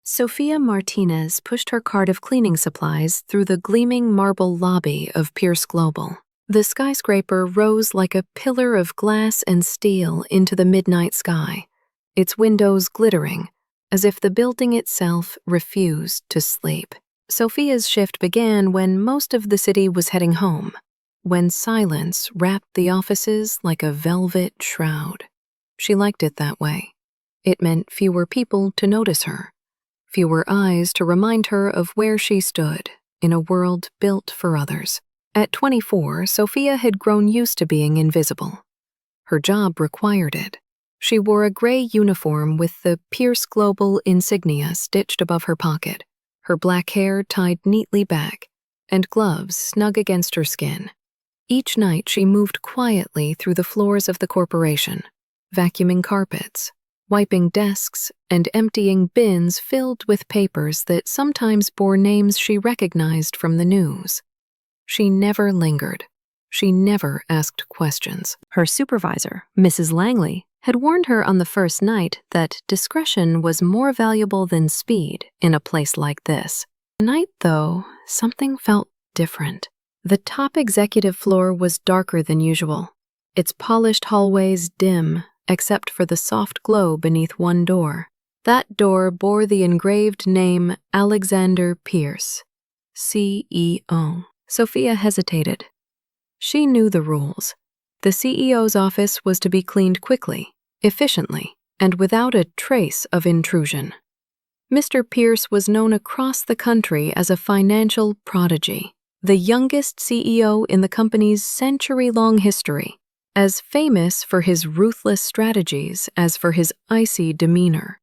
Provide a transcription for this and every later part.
Sophia Martinez pushed her cart of cleaning supplies through the gleaming marble lobby of Pierce Global. The skyscraper rose like a pillar of glass and steel into the midnight sky, its windows glittering, as if the building itself refused to sleep. Sophia's shift began when most of the city was heading home, when silence wrapped the offices like a velvet shroud. She liked it that way. It meant fewer people to notice her, fewer eyes to remind her of where she stood in a world built for others. At 24, Sophia had grown used to being invisible. Her job required it. She wore a gray uniform with the Pierce Global insignia stitched above her pocket, her black hair tied neatly back, and gloves snug against her skin. Each night she moved quietly through the floors of the corporation, vacuuming carpets, wiping desks, and emptying bins filled with papers that sometimes bore names she recognized from the news. She never lingered. She never asked questions. Her supervisor, Mrs. Langley, had warned her on the first night that discretion was more valuable than speed in a place like this. Tonight, though, something felt different. The top executive floor was darker than usual, its polished hallways dim except for the soft glow beneath one door. That door bore the engraved name Alexander Pierce, CEO. Sophia hesitated. She knew the rules. The CEO's office was to be cleaned quickly, efficiently, and without a trace of intrusion. Mr. Pierce was known across the country as a financial prodigy, the youngest CEO in the company's century-long history, as famous for his ruthless strategies as for his icy demeanor.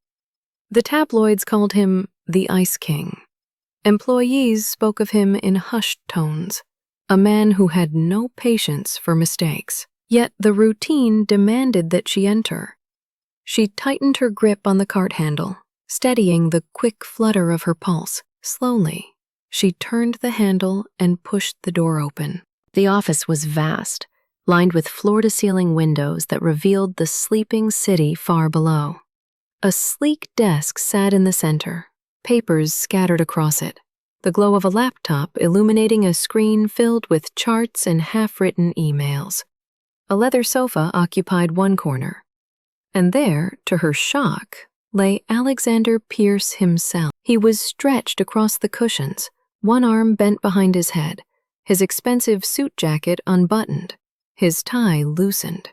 The tabloids called him the Ice King. Employees spoke of him in hushed tones, a man who had no patience for mistakes. Yet the routine demanded that she enter. She tightened her grip on the cart handle, steadying the quick flutter of her pulse. Slowly, she turned the handle and pushed the door open. The office was vast, lined with floor-to-ceiling windows that revealed the sleeping city far below. A sleek desk sat in the center, papers scattered across it, the glow of a laptop illuminating a screen filled with charts and half-written emails. A leather sofa occupied one corner, and there, to her shock, lay Alexander Pierce himself. He was stretched across the cushions, one arm bent behind his head, his expensive suit jacket unbuttoned, his tie loosened.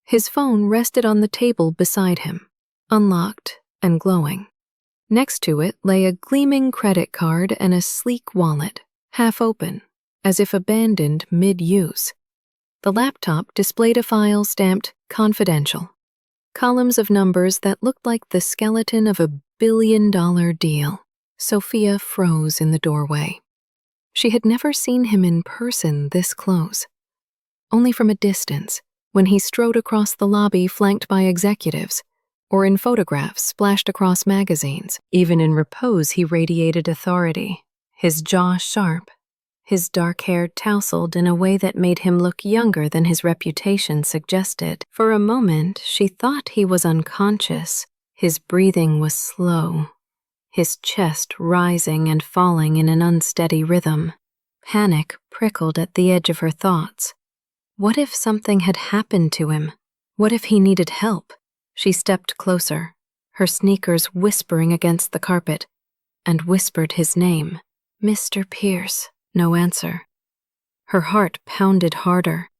His phone rested on the table beside him, unlocked and glowing. Next to it lay a gleaming credit card and a sleek wallet, half open, as if abandoned mid-use. The laptop displayed a file stamped confidential, columns of numbers that looked like the skeleton of a billion-dollar deal. Sophia froze in the doorway. She had never seen him in person this close, only from a distance, when he strode across the lobby flanked by executives, or in photographs splashed across magazines. Even in repose he radiated authority, his jaw sharp, his dark hair tousled in a way that made him look younger than his reputation suggested. For a moment, she thought he was unconscious. His breathing was slow, his chest rising and falling in an unsteady rhythm. Panic prickled at the edge of her thoughts. What if something had happened to him? What if he needed help? She stepped closer, her sneakers whispering against the carpet, and whispered his name. Mr. Pierce. No answer. Her heart pounded harder.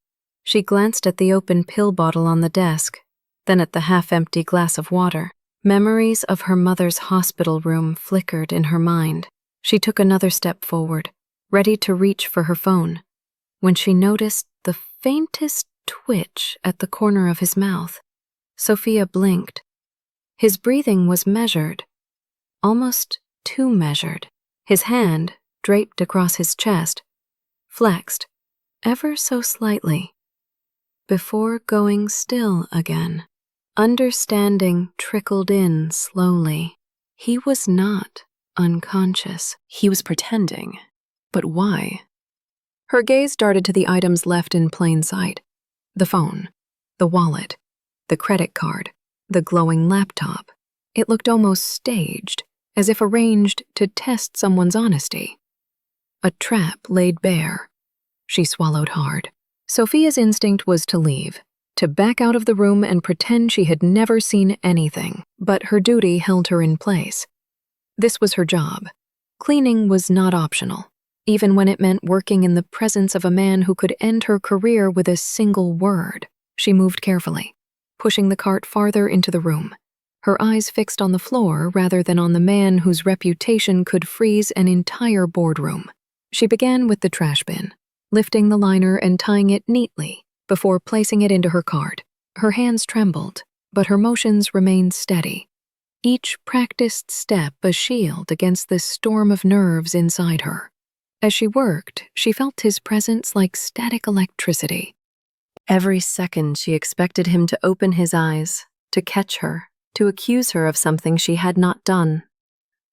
She glanced at the open pill bottle on the desk, then at the half-empty glass of water. Memories of her mother's hospital room flickered in her mind. She took another step forward, ready to reach for her phone, when she noticed the faintest twitch at the corner of his mouth. Sophia blinked. His breathing was measured, almost too measured. His hand, draped across his chest, flexed, ever so slightly, before going still again. Understanding trickled in slowly. He was not unconscious. He was pretending. But why? Her gaze darted to the items left in plain sight. The phone, the wallet, the credit card, the glowing laptop. It looked almost staged, as if arranged to test someone's honesty. A trap laid bare. She swallowed hard. Sophia's instinct was to leave, to back out of the room and pretend she had never seen anything, but her duty held her in place. This was her job. Cleaning was not optional, even when it meant working in the presence of a man who could end her career with a single word. She moved carefully, pushing the cart farther into the room, her eyes fixed on the floor rather than on the man whose reputation could freeze an entire boardroom. She began with the trash bin, lifting the liner and tying it neatly before placing it into her cart. Her hands trembled, but her motions remained steady, each practiced step a shield against the storm of nerves inside her. As she worked, she felt his presence like static electricity. Every second she expected him to open his eyes, to catch her, to accuse her of something she had not done.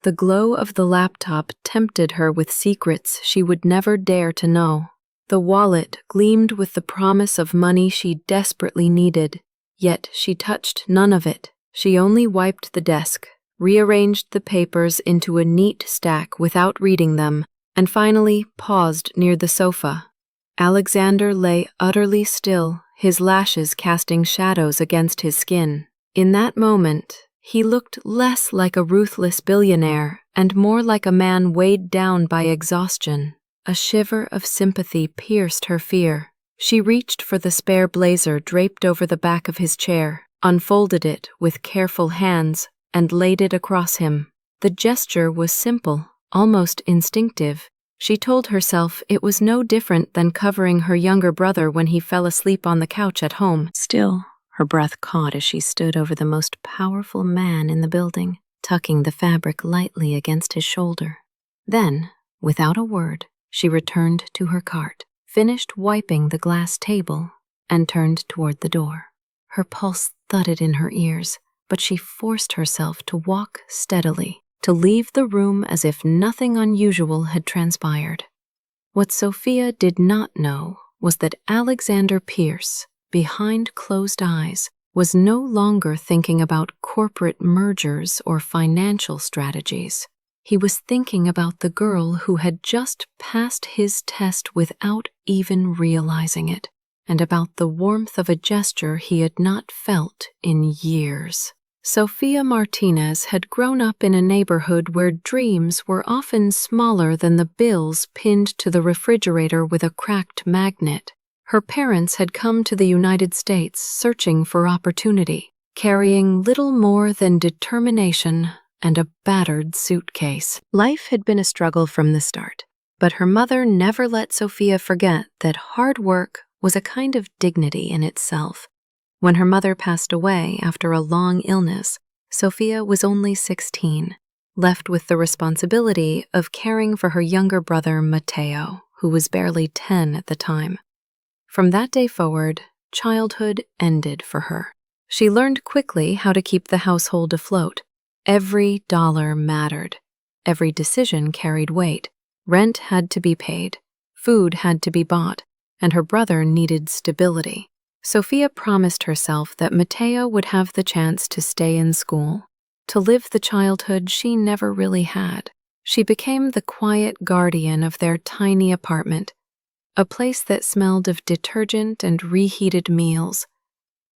The glow of the laptop tempted her with secrets she would never dare to know. The wallet gleamed with the promise of money she desperately needed, yet she touched none of it. She only wiped the desk, rearranged the papers into a neat stack without reading them, and finally paused near the sofa. Alexander lay utterly still, his lashes casting shadows against his skin. In that moment, he looked less like a ruthless billionaire and more like a man weighed down by exhaustion. A shiver of sympathy pierced her fear. She reached for the spare blazer draped over the back of his chair, unfolded it with careful hands, and laid it across him. The gesture was simple, almost instinctive. She told herself it was no different than covering her younger brother when he fell asleep on the couch at home. Still, her breath caught as she stood over the most powerful man in the building, tucking the fabric lightly against his shoulder. Then, without a word, she returned to her cart, finished wiping the glass table, and turned toward the door. Her pulse thudded in her ears, but she forced herself to walk steadily, to leave the room as if nothing unusual had transpired. What Sophia did not know was that Alexander Pierce, behind closed eyes, was no longer thinking about corporate mergers or financial strategies. He was thinking about the girl who had just passed his test without even realizing it, and about the warmth of a gesture he had not felt in years. Sophia Martinez had grown up in a neighborhood where dreams were often smaller than the bills pinned to the refrigerator with a cracked magnet. Her parents had come to the United States searching for opportunity, carrying little more than determination and a battered suitcase. Life had been a struggle from the start, but her mother never let Sophia forget that hard work was a kind of dignity in itself. When her mother passed away after a long illness, Sophia was only 16, left with the responsibility of caring for her younger brother, Matteo, who was barely 10 at the time. From that day forward, childhood ended for her. She learned quickly how to keep the household afloat. Every dollar mattered. Every decision carried weight. Rent had to be paid. Food had to be bought, and her brother needed stability. Sophia promised herself that Matteo would have the chance to stay in school, to live the childhood she never really had. She became the quiet guardian of their tiny apartment, a place that smelled of detergent and reheated meals,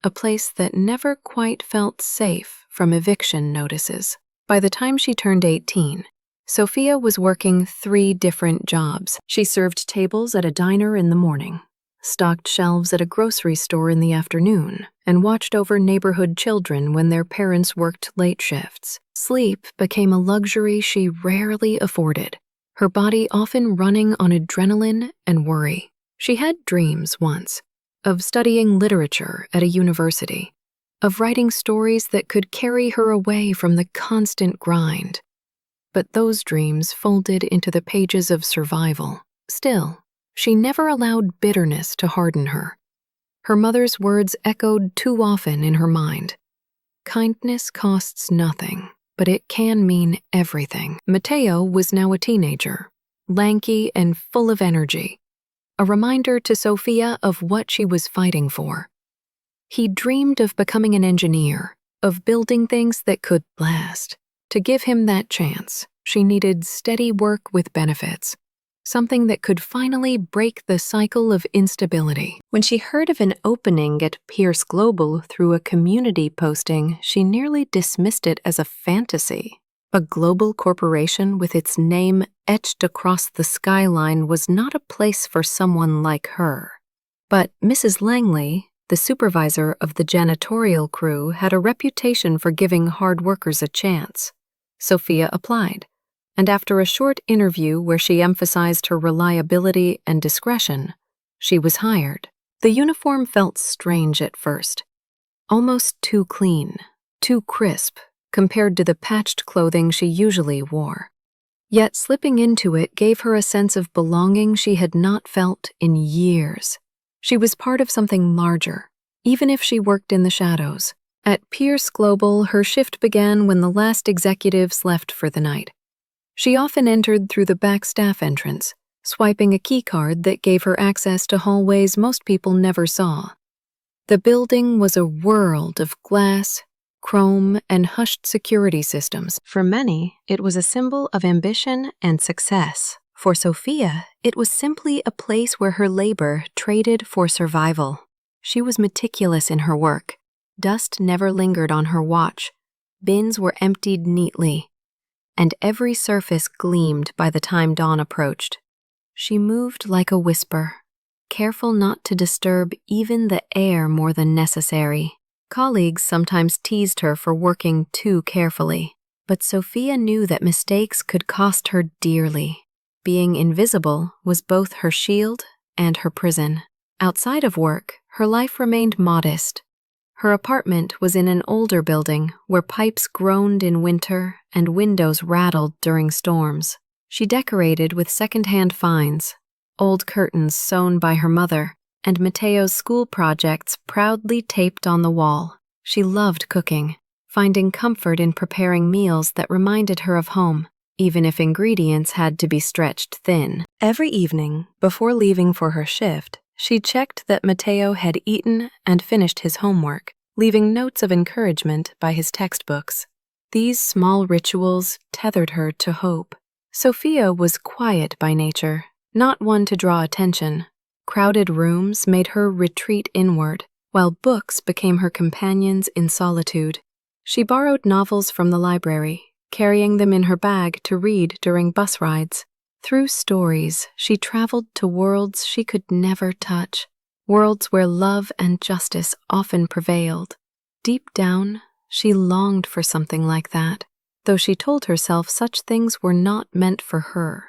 a place that never quite felt safe from eviction notices. By the time she turned 18, Sophia was working 3 different jobs. She served tables at a diner in the morning, stocked shelves at a grocery store in the afternoon, and watched over neighborhood children when their parents worked late shifts. Sleep became a luxury she rarely afforded, her body often running on adrenaline and worry. She had dreams once, of studying literature at a university, of writing stories that could carry her away from the constant grind. But those dreams folded into the pages of survival. Still, she never allowed bitterness to harden her. Her mother's words echoed too often in her mind. Kindness costs nothing, but it can mean everything. Matteo was now a teenager, lanky and full of energy, a reminder to Sophia of what she was fighting for. He dreamed of becoming an engineer, of building things that could last. To give him that chance, she needed steady work with benefits, something that could finally break the cycle of instability. When she heard of an opening at Pierce Global through a community posting, she nearly dismissed it as a fantasy. A global corporation with its name etched across the skyline was not a place for someone like her. But Mrs. Langley, the supervisor of the janitorial crew, had a reputation for giving hard workers a chance. Sophia applied, and after a short interview where she emphasized her reliability and discretion, she was hired. The uniform felt strange at first, almost too clean, too crisp, compared to the patched clothing she usually wore. Yet slipping into it gave her a sense of belonging she had not felt in years. She was part of something larger, even if she worked in the shadows. At Pierce Global, her shift began when the last executives left for the night. She often entered through the back staff entrance, swiping a key card that gave her access to hallways most people never saw. The building was a world of glass, chrome, and hushed security systems. For many, it was a symbol of ambition and success. For Sophia, it was simply a place where her labor traded for survival. She was meticulous in her work. Dust never lingered on her watch. Bins were emptied neatly, and every surface gleamed by the time dawn approached. She moved like a whisper, careful not to disturb even the air more than necessary. Colleagues sometimes teased her for working too carefully, but Sophia knew that mistakes could cost her dearly. Being invisible was both her shield and her prison. Outside of work, her life remained modest. Her apartment was in an older building where pipes groaned in winter and windows rattled during storms. She decorated with second-hand finds, old curtains sewn by her mother, and Mateo's school projects proudly taped on the wall. She loved cooking, finding comfort in preparing meals that reminded her of home, even if ingredients had to be stretched thin. Every evening, before leaving for her shift, she checked that Mateo had eaten and finished his homework, leaving notes of encouragement by his textbooks. These small rituals tethered her to hope. Sophia was quiet by nature, not one to draw attention. Crowded rooms made her retreat inward, while books became her companions in solitude. She borrowed novels from the library, carrying them in her bag to read during bus rides. Through stories, she traveled to worlds she could never touch, worlds where love and justice often prevailed. Deep down, she longed for something like that, though she told herself such things were not meant for her.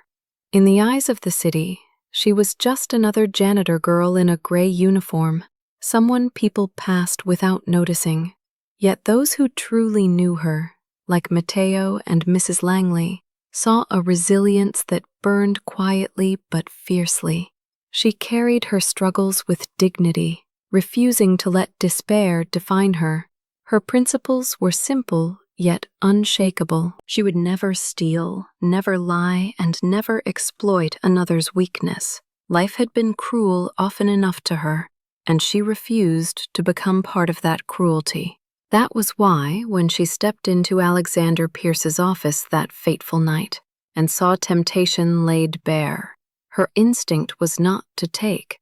In the eyes of the city, she was just another janitor girl in a gray uniform, someone people passed without noticing. Yet those who truly knew her, like Mateo and Mrs. Langley, saw a resilience that burned quietly but fiercely. She carried her struggles with dignity, refusing to let despair define her. Her principles were simple yet unshakable. She would never steal, never lie, and never exploit another's weakness. Life had been cruel often enough to her, and she refused to become part of that cruelty. That was why, when she stepped into Alexander Pierce's office that fateful night and saw temptation laid bare, her instinct was not to take,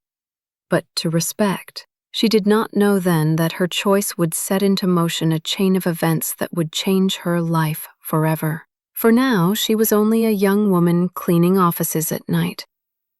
but to respect. She did not know then that her choice would set into motion a chain of events that would change her life forever. For now, she was only a young woman cleaning offices at night,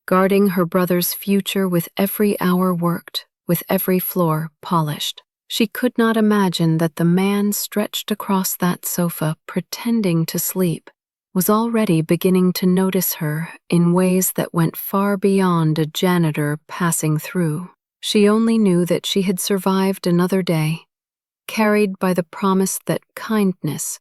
guarding her brother's future with every hour worked, with every floor polished. She could not imagine that the man stretched across that sofa pretending to sleep was already beginning to notice her in ways that went far beyond a janitor passing through. She only knew that she had survived another day, carried by the promise that kindness,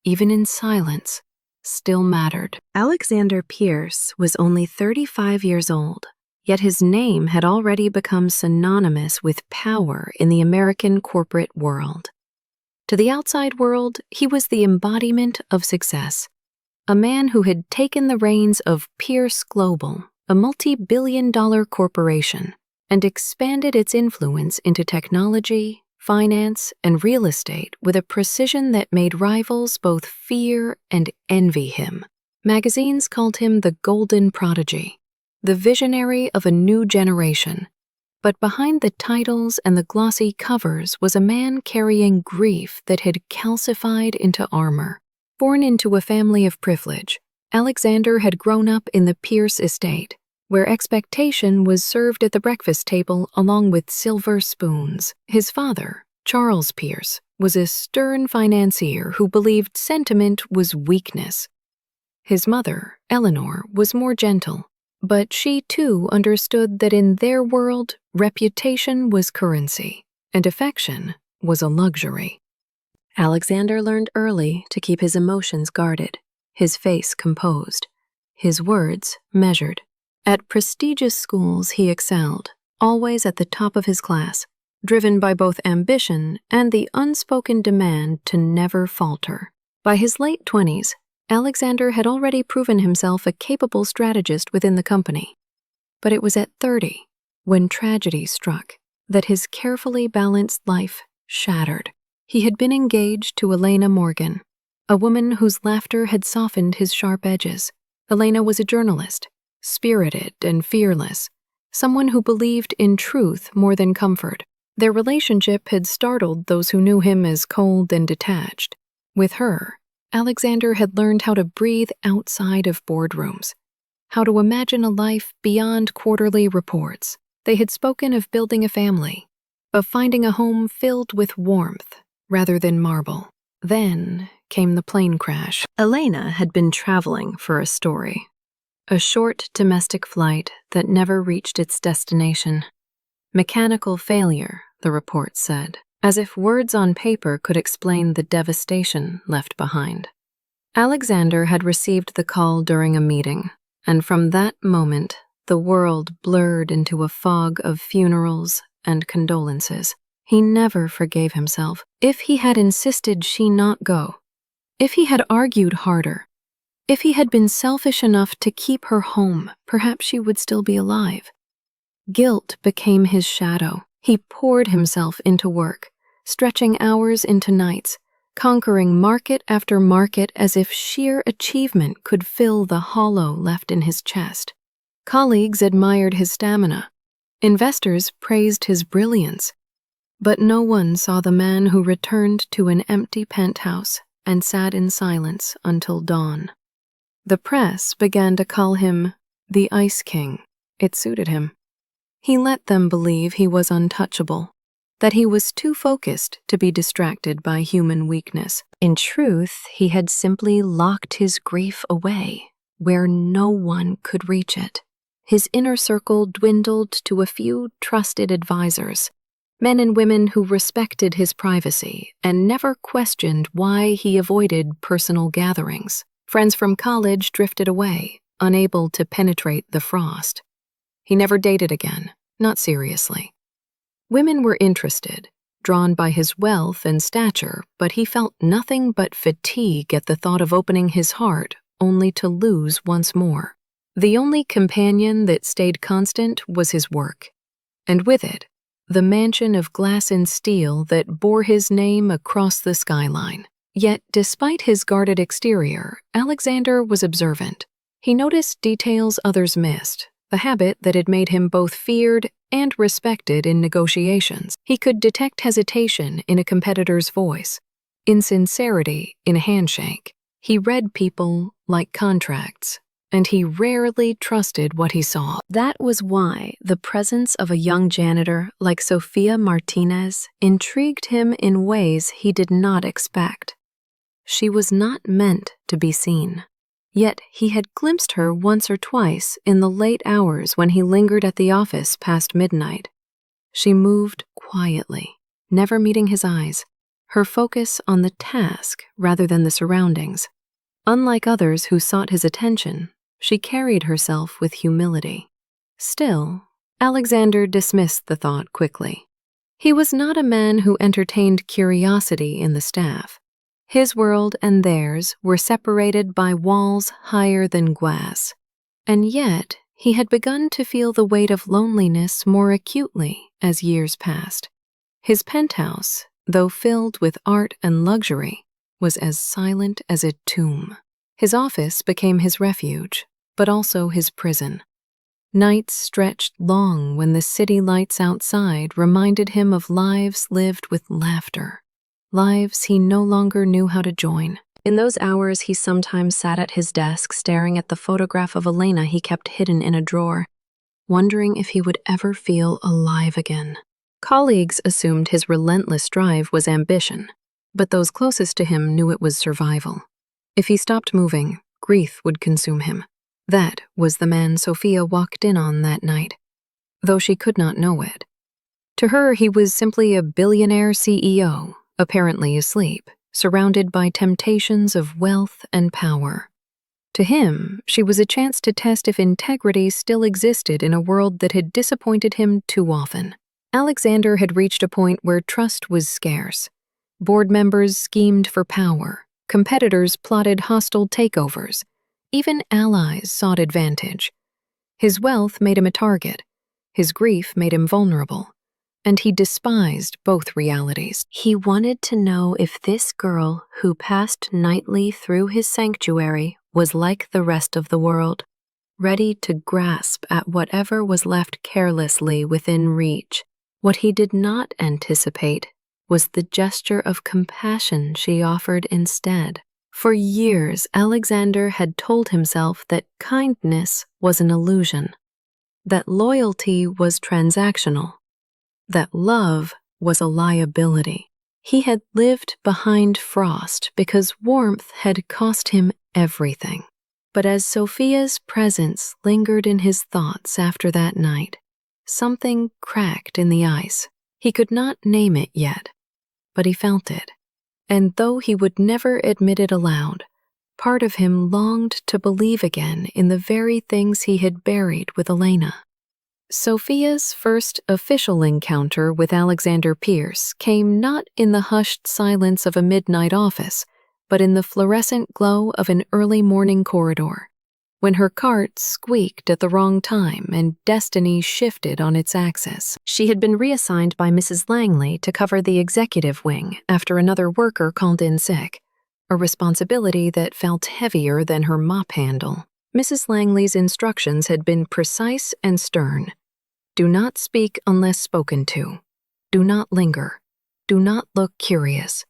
even in silence, still mattered. Alexander Pierce was only 35 years old, yet his name had already become synonymous with power in the American corporate world. To the outside world, he was the embodiment of success, a man who had taken the reins of Pierce Global, a multi-billion-dollar corporation, and expanded its influence into technology, finance, and real estate with a precision that made rivals both fear and envy him. Magazines called him the golden prodigy, the visionary of a new generation. But behind the titles and the glossy covers was a man carrying grief that had calcified into armor. Born into a family of privilege, Alexander had grown up in the Pierce estate, where expectation was served at the breakfast table along with silver spoons. His father, Charles Pierce, was a stern financier who believed sentiment was weakness. His mother, Eleanor, was more gentle, but she too understood that in their world, reputation was currency, and affection was a luxury. Alexander learned early to keep his emotions guarded, his face composed, his words measured. At prestigious schools he excelled, always at the top of his class, driven by both ambition and the unspoken demand to never falter. By his late 20s, Alexander had already proven himself a capable strategist within the company. But it was at 30, when tragedy struck, that his carefully balanced life shattered. He had been engaged to Elena Morgan, a woman whose laughter had softened his sharp edges. Elena was a journalist, spirited and fearless, someone who believed in truth more than comfort. Their relationship had startled those who knew him as cold and detached. With her, Alexander had learned how to breathe outside of boardrooms, how to imagine a life beyond quarterly reports. They had spoken of building a family, of finding a home filled with warmth rather than marble. Then came the plane crash. Elena had been traveling for a story, a short domestic flight that never reached its destination. Mechanical failure, the report said, as if words on paper could explain the devastation left behind. Alexander had received the call during a meeting, and from that moment, the world blurred into a fog of funerals and condolences. He never forgave himself. If he had insisted she not go, if he had argued harder, if he had been selfish enough to keep her home, perhaps she would still be alive. Guilt became his shadow. He poured himself into work, stretching hours into nights, conquering market after market as if sheer achievement could fill the hollow left in his chest. Colleagues admired his stamina. Investors praised his brilliance. But no one saw the man who returned to an empty penthouse and sat in silence until dawn. The press began to call him the Ice King. It suited him. He let them believe he was untouchable, that he was too focused to be distracted by human weakness. In truth, he had simply locked his grief away, where no one could reach it. His inner circle dwindled to a few trusted advisors, men and women who respected his privacy and never questioned why he avoided personal gatherings. Friends from college drifted away, unable to penetrate the frost. He never dated again, not seriously. Women were interested, drawn by his wealth and stature, but he felt nothing but fatigue at the thought of opening his heart only to lose once more. The only companion that stayed constant was his work, and with it, the mansion of glass and steel that bore his name across the skyline. Yet, despite his guarded exterior, Alexander was observant. He noticed details others missed, the habit that had made him both feared and respected in negotiations. He could detect hesitation in a competitor's voice, insincerity in a handshake. He read people like contracts, and he rarely trusted what he saw. That was why the presence of a young janitor like Sophia Martinez intrigued him in ways he did not expect. She was not meant to be seen. Yet he had glimpsed her once or twice in the late hours when he lingered at the office past midnight. She moved quietly, never meeting his eyes, her focus on the task rather than the surroundings. Unlike others who sought his attention, she carried herself with humility. Still, Alexander dismissed the thought quickly. He was not a man who entertained curiosity in the staff. His world and theirs were separated by walls higher than glass, and yet he had begun to feel the weight of loneliness more acutely as years passed. His penthouse, though filled with art and luxury, was as silent as a tomb. His office became his refuge, but also his prison. Nights stretched long when the city lights outside reminded him of lives lived with laughter, lives he no longer knew how to join. In those hours, he sometimes sat at his desk staring at the photograph of Elena he kept hidden in a drawer, wondering if he would ever feel alive again. Colleagues assumed his relentless drive was ambition, but those closest to him knew it was survival. If he stopped moving, grief would consume him. That was the man Sophia walked in on that night, though she could not know it. To her, he was simply a billionaire CEO, apparently asleep, surrounded by temptations of wealth and power. To him, she was a chance to test if integrity still existed in a world that had disappointed him too often. Alexander had reached a point where trust was scarce. Board members schemed for power, competitors plotted hostile takeovers, even allies sought advantage. His wealth made him a target, his grief made him vulnerable, and he despised both realities. He wanted to know if this girl who passed nightly through his sanctuary was like the rest of the world, ready to grasp at whatever was left carelessly within reach. What he did not anticipate was the gesture of compassion she offered instead. For years, Alexander had told himself that kindness was an illusion, that loyalty was transactional, that love was a liability. He had lived behind frost because warmth had cost him everything. But as Sophia's presence lingered in his thoughts after that night, something cracked in the ice. He could not name it yet, but he felt it. And though he would never admit it aloud, part of him longed to believe again in the very things he had buried with Elena. Sophia's first official encounter with Alexander Pierce came not in the hushed silence of a midnight office, but in the fluorescent glow of an early morning corridor, when her cart squeaked at the wrong time and destiny shifted on its axis. She had been reassigned by Mrs. Langley to cover the executive wing after another worker called in sick, a responsibility that felt heavier than her mop handle. Mrs. Langley's instructions had been precise and stern. Do not speak unless spoken to. Do not linger. Do not look curious.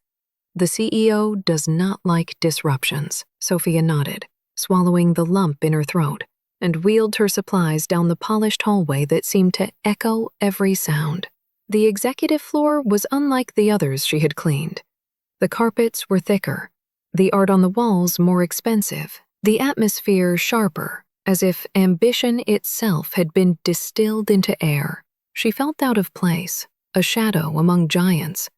The CEO does not like disruptions. Sophia nodded, swallowing the lump in her throat, and wheeled her supplies down the polished hallway that seemed to echo every sound. The executive floor was unlike the others she had cleaned. The carpets were thicker, the art on the walls more expensive, the atmosphere sharper, as if ambition itself had been distilled into air. She felt out of place, a shadow among giants.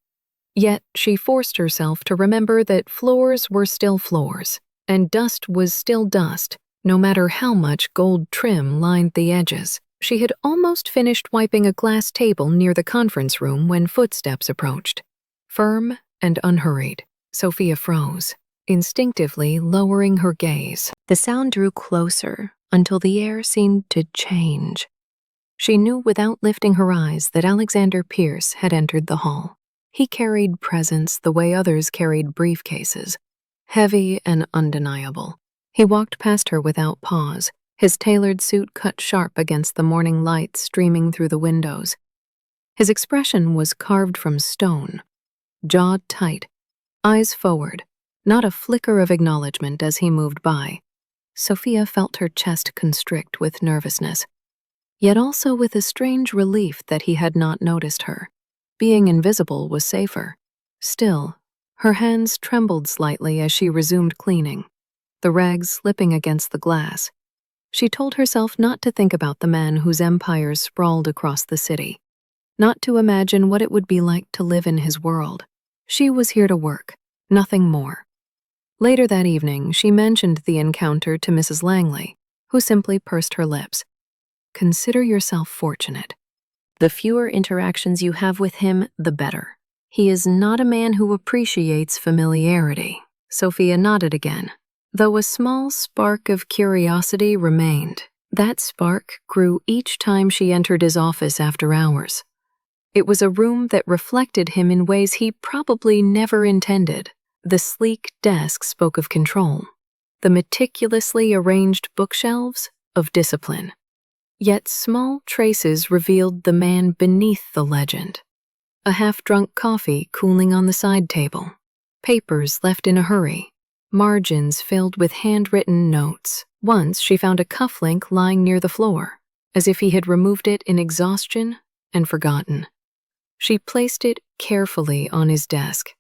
Yet she forced herself to remember that floors were still floors, and dust was still dust, no matter how much gold trim lined the edges. She had almost finished wiping a glass table near the conference room when footsteps approached. Firm and unhurried, Sophia froze, instinctively lowering her gaze. The sound drew closer until the air seemed to change. She knew without lifting her eyes that Alexander Pierce had entered the hall. He carried presence the way others carried briefcases, heavy and undeniable. He walked past her without pause, his tailored suit cut sharp against the morning light streaming through the windows. His expression was carved from stone, jaw tight, eyes forward, not a flicker of acknowledgement as he moved by. Sophia felt her chest constrict with nervousness, yet also with a strange relief that he had not noticed her. Being invisible was safer. Still, her hands trembled slightly as she resumed cleaning, the rags slipping against the glass. She told herself not to think about the man whose empires sprawled across the city, not to imagine what it would be like to live in his world. She was here to work, nothing more. Later that evening, she mentioned the encounter to Mrs. Langley, who simply pursed her lips. Consider yourself fortunate. The fewer interactions you have with him, the better. He is not a man who appreciates familiarity. Sophia nodded again, though a small spark of curiosity remained. That spark grew each time she entered his office after hours. It was a room that reflected him in ways he probably never intended. The sleek desk spoke of control. The meticulously arranged bookshelves of discipline. Yet small traces revealed the man beneath the legend. A half-drunk coffee cooling on the side table. Papers left in a hurry. Margins filled with handwritten notes. Once she found a cufflink lying near the floor, as if he had removed it in exhaustion and forgotten. She placed it carefully on his desk,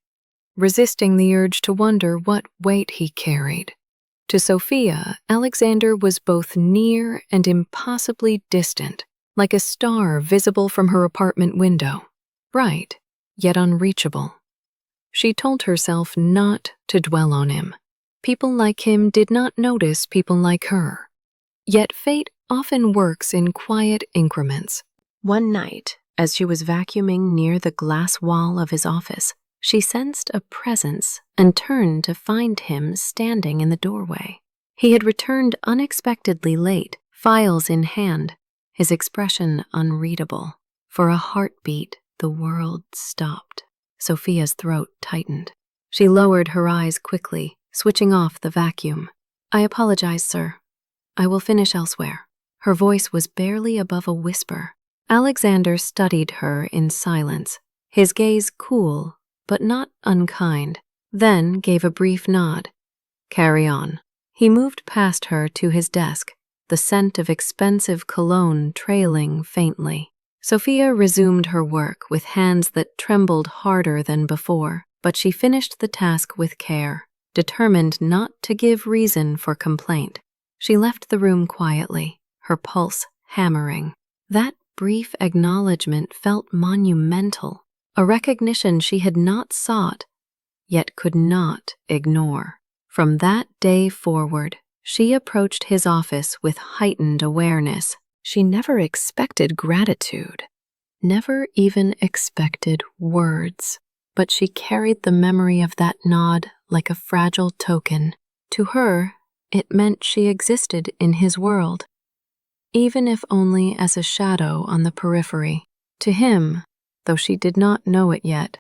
resisting the urge to wonder what weight he carried. To Sophia, Alexander was both near and impossibly distant, like a star visible from her apartment window, bright, yet unreachable. She told herself not to dwell on him. People like him did not notice people like her. Yet fate often works in quiet increments. One night, as she was vacuuming near the glass wall of his office, she sensed a presence and turned to find him standing in the doorway. He had returned unexpectedly late, files in hand, his expression unreadable. For a heartbeat, the world stopped. Sophia's throat tightened. She lowered her eyes quickly, switching off the vacuum. "I apologize, sir. I will finish elsewhere." Her voice was barely above a whisper. Alexander studied her in silence, his gaze cool but not unkind, then gave a brief nod. "Carry on." He moved past her to his desk, the scent of expensive cologne trailing faintly. Sophia resumed her work with hands that trembled harder than before, but she finished the task with care, determined not to give reason for complaint. She left the room quietly, her pulse hammering. That brief acknowledgement felt monumental, a recognition she had not sought, yet could not ignore. From that day forward, she approached his office with heightened awareness. She never expected gratitude, never even expected words, but she carried the memory of that nod like a fragile token. To her, it meant she existed in his world, even if only as a shadow on the periphery. To him, though she did not know it yet,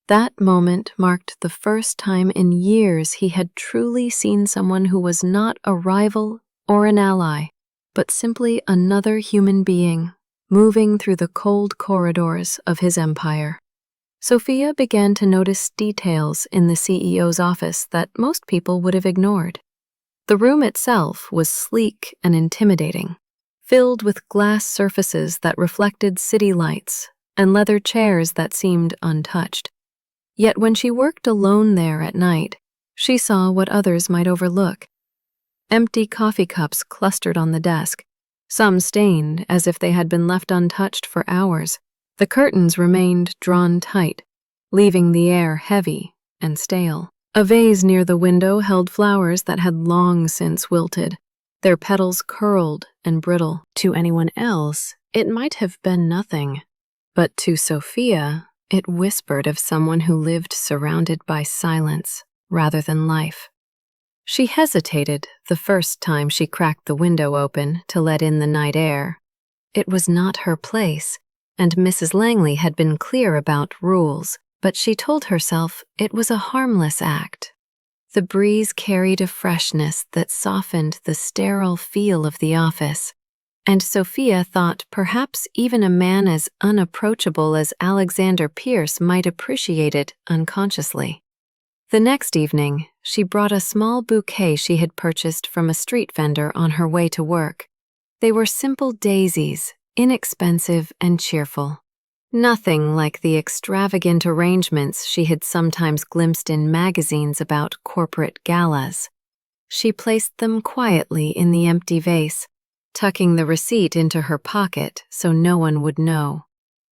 that moment marked the first time in years he had truly seen someone who was not a rival or an ally, but simply another human being moving through the cold corridors of his empire. Sophia began to notice details in the CEO's office that most people would have ignored. The room itself was sleek and intimidating, filled with glass surfaces that reflected city lights and leather chairs that seemed untouched. Yet when she worked alone there at night, she saw what others might overlook. Empty coffee cups clustered on the desk, some stained as if they had been left untouched for hours. The curtains remained drawn tight, leaving the air heavy and stale. A vase near the window held flowers that had long since wilted, their petals curled and brittle. To anyone else, it might have been nothing, but to Sophia, it whispered of someone who lived surrounded by silence rather than life. She hesitated the first time she cracked the window open to let in the night air. It was not her place, and Mrs. Langley had been clear about rules, but she told herself it was a harmless act. The breeze carried a freshness that softened the sterile feel of the office, and Sophia thought perhaps even a man as unapproachable as Alexander Pierce might appreciate it unconsciously. The next evening, she brought a small bouquet she had purchased from a street vendor on her way to work. They were simple daisies, inexpensive and cheerful. Nothing like the extravagant arrangements she had sometimes glimpsed in magazines about corporate galas. She placed them quietly in the empty vase, tucking the receipt into her pocket so no one would know.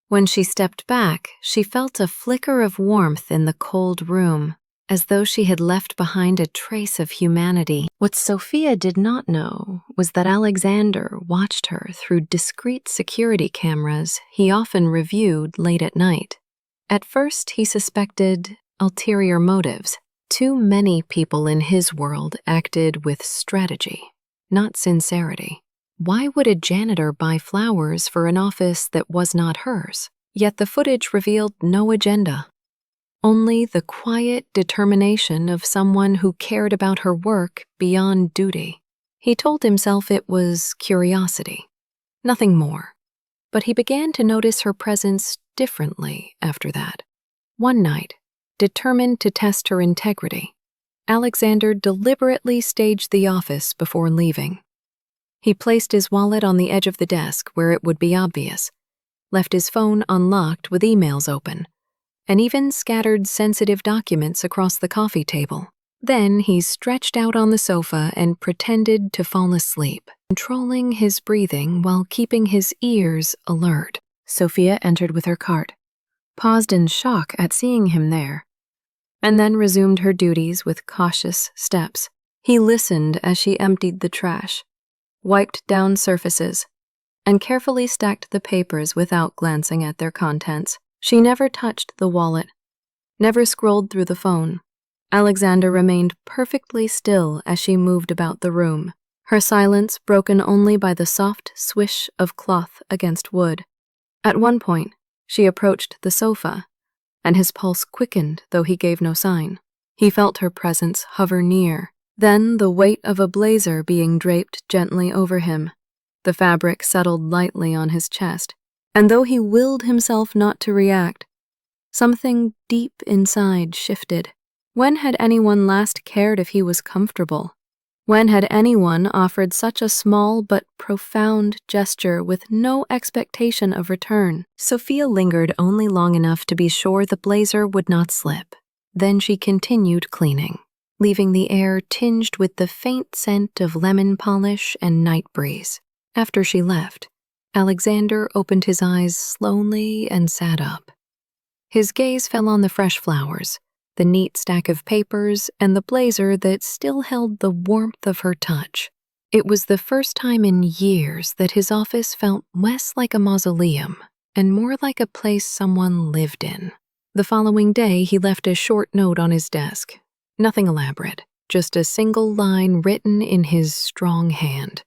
When she stepped back, she felt a flicker of warmth in the cold room, as though she had left behind a trace of humanity. What Sophia did not know was that Alexander watched her through discreet security cameras he often reviewed late at night. At first, he suspected ulterior motives. Too many people in his world acted with strategy, not sincerity. Why would a janitor buy flowers for an office that was not hers? Yet the footage revealed no agenda, only the quiet determination of someone who cared about her work beyond duty. He told himself it was curiosity, nothing more, but he began to notice her presence differently after that. One night, determined to test her integrity, Alexander deliberately staged the office before leaving. He placed his wallet on the edge of the desk where it would be obvious, left his phone unlocked with emails open, and even scattered sensitive documents across the coffee table. Then he stretched out on the sofa and pretended to fall asleep, controlling his breathing while keeping his ears alert. Sophia entered with her cart, paused in shock at seeing him there, and then resumed her duties with cautious steps. He listened as she emptied the trash, wiped down surfaces, and carefully stacked the papers without glancing at their contents. She never touched the wallet, never scrolled through the phone. Alexander remained perfectly still as she moved about the room, her silence broken only by the soft swish of cloth against wood. At one point, she approached the sofa, and his pulse quickened though he gave no sign. He felt her presence hover near, then the weight of a blazer being draped gently over him. The fabric settled lightly on his chest, and though he willed himself not to react, something deep inside shifted. When had anyone last cared if he was comfortable? When had anyone offered such a small but profound gesture with no expectation of return? Sophia lingered only long enough to be sure the blazer would not slip. Then she continued cleaning, leaving the air tinged with the faint scent of lemon polish and night breeze. After she left, Alexander opened his eyes slowly and sat up. His gaze fell on the fresh flowers, the neat stack of papers, and the blazer that still held the warmth of her touch. It was the first time in years that his office felt less like a mausoleum and more like a place someone lived in. The following day, he left a short note on his desk. Nothing elaborate, just a single line written in his strong hand.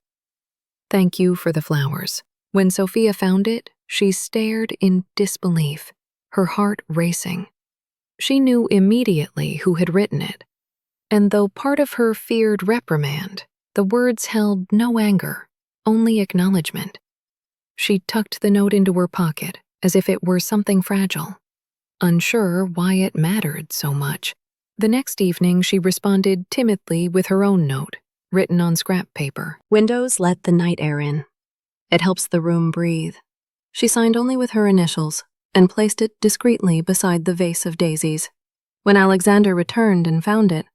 "Thank you for the flowers." When Sophia found it, she stared in disbelief, her heart racing. She knew immediately who had written it, and though part of her feared reprimand, the words held no anger, only acknowledgement. She tucked the note into her pocket as if it were something fragile, unsure why it mattered so much. The next evening, she responded timidly with her own note, written on scrap paper. "Windows let the night air in. It helps the room breathe." She signed only with her initials and placed it discreetly beside the vase of daisies. When Alexander returned and found it,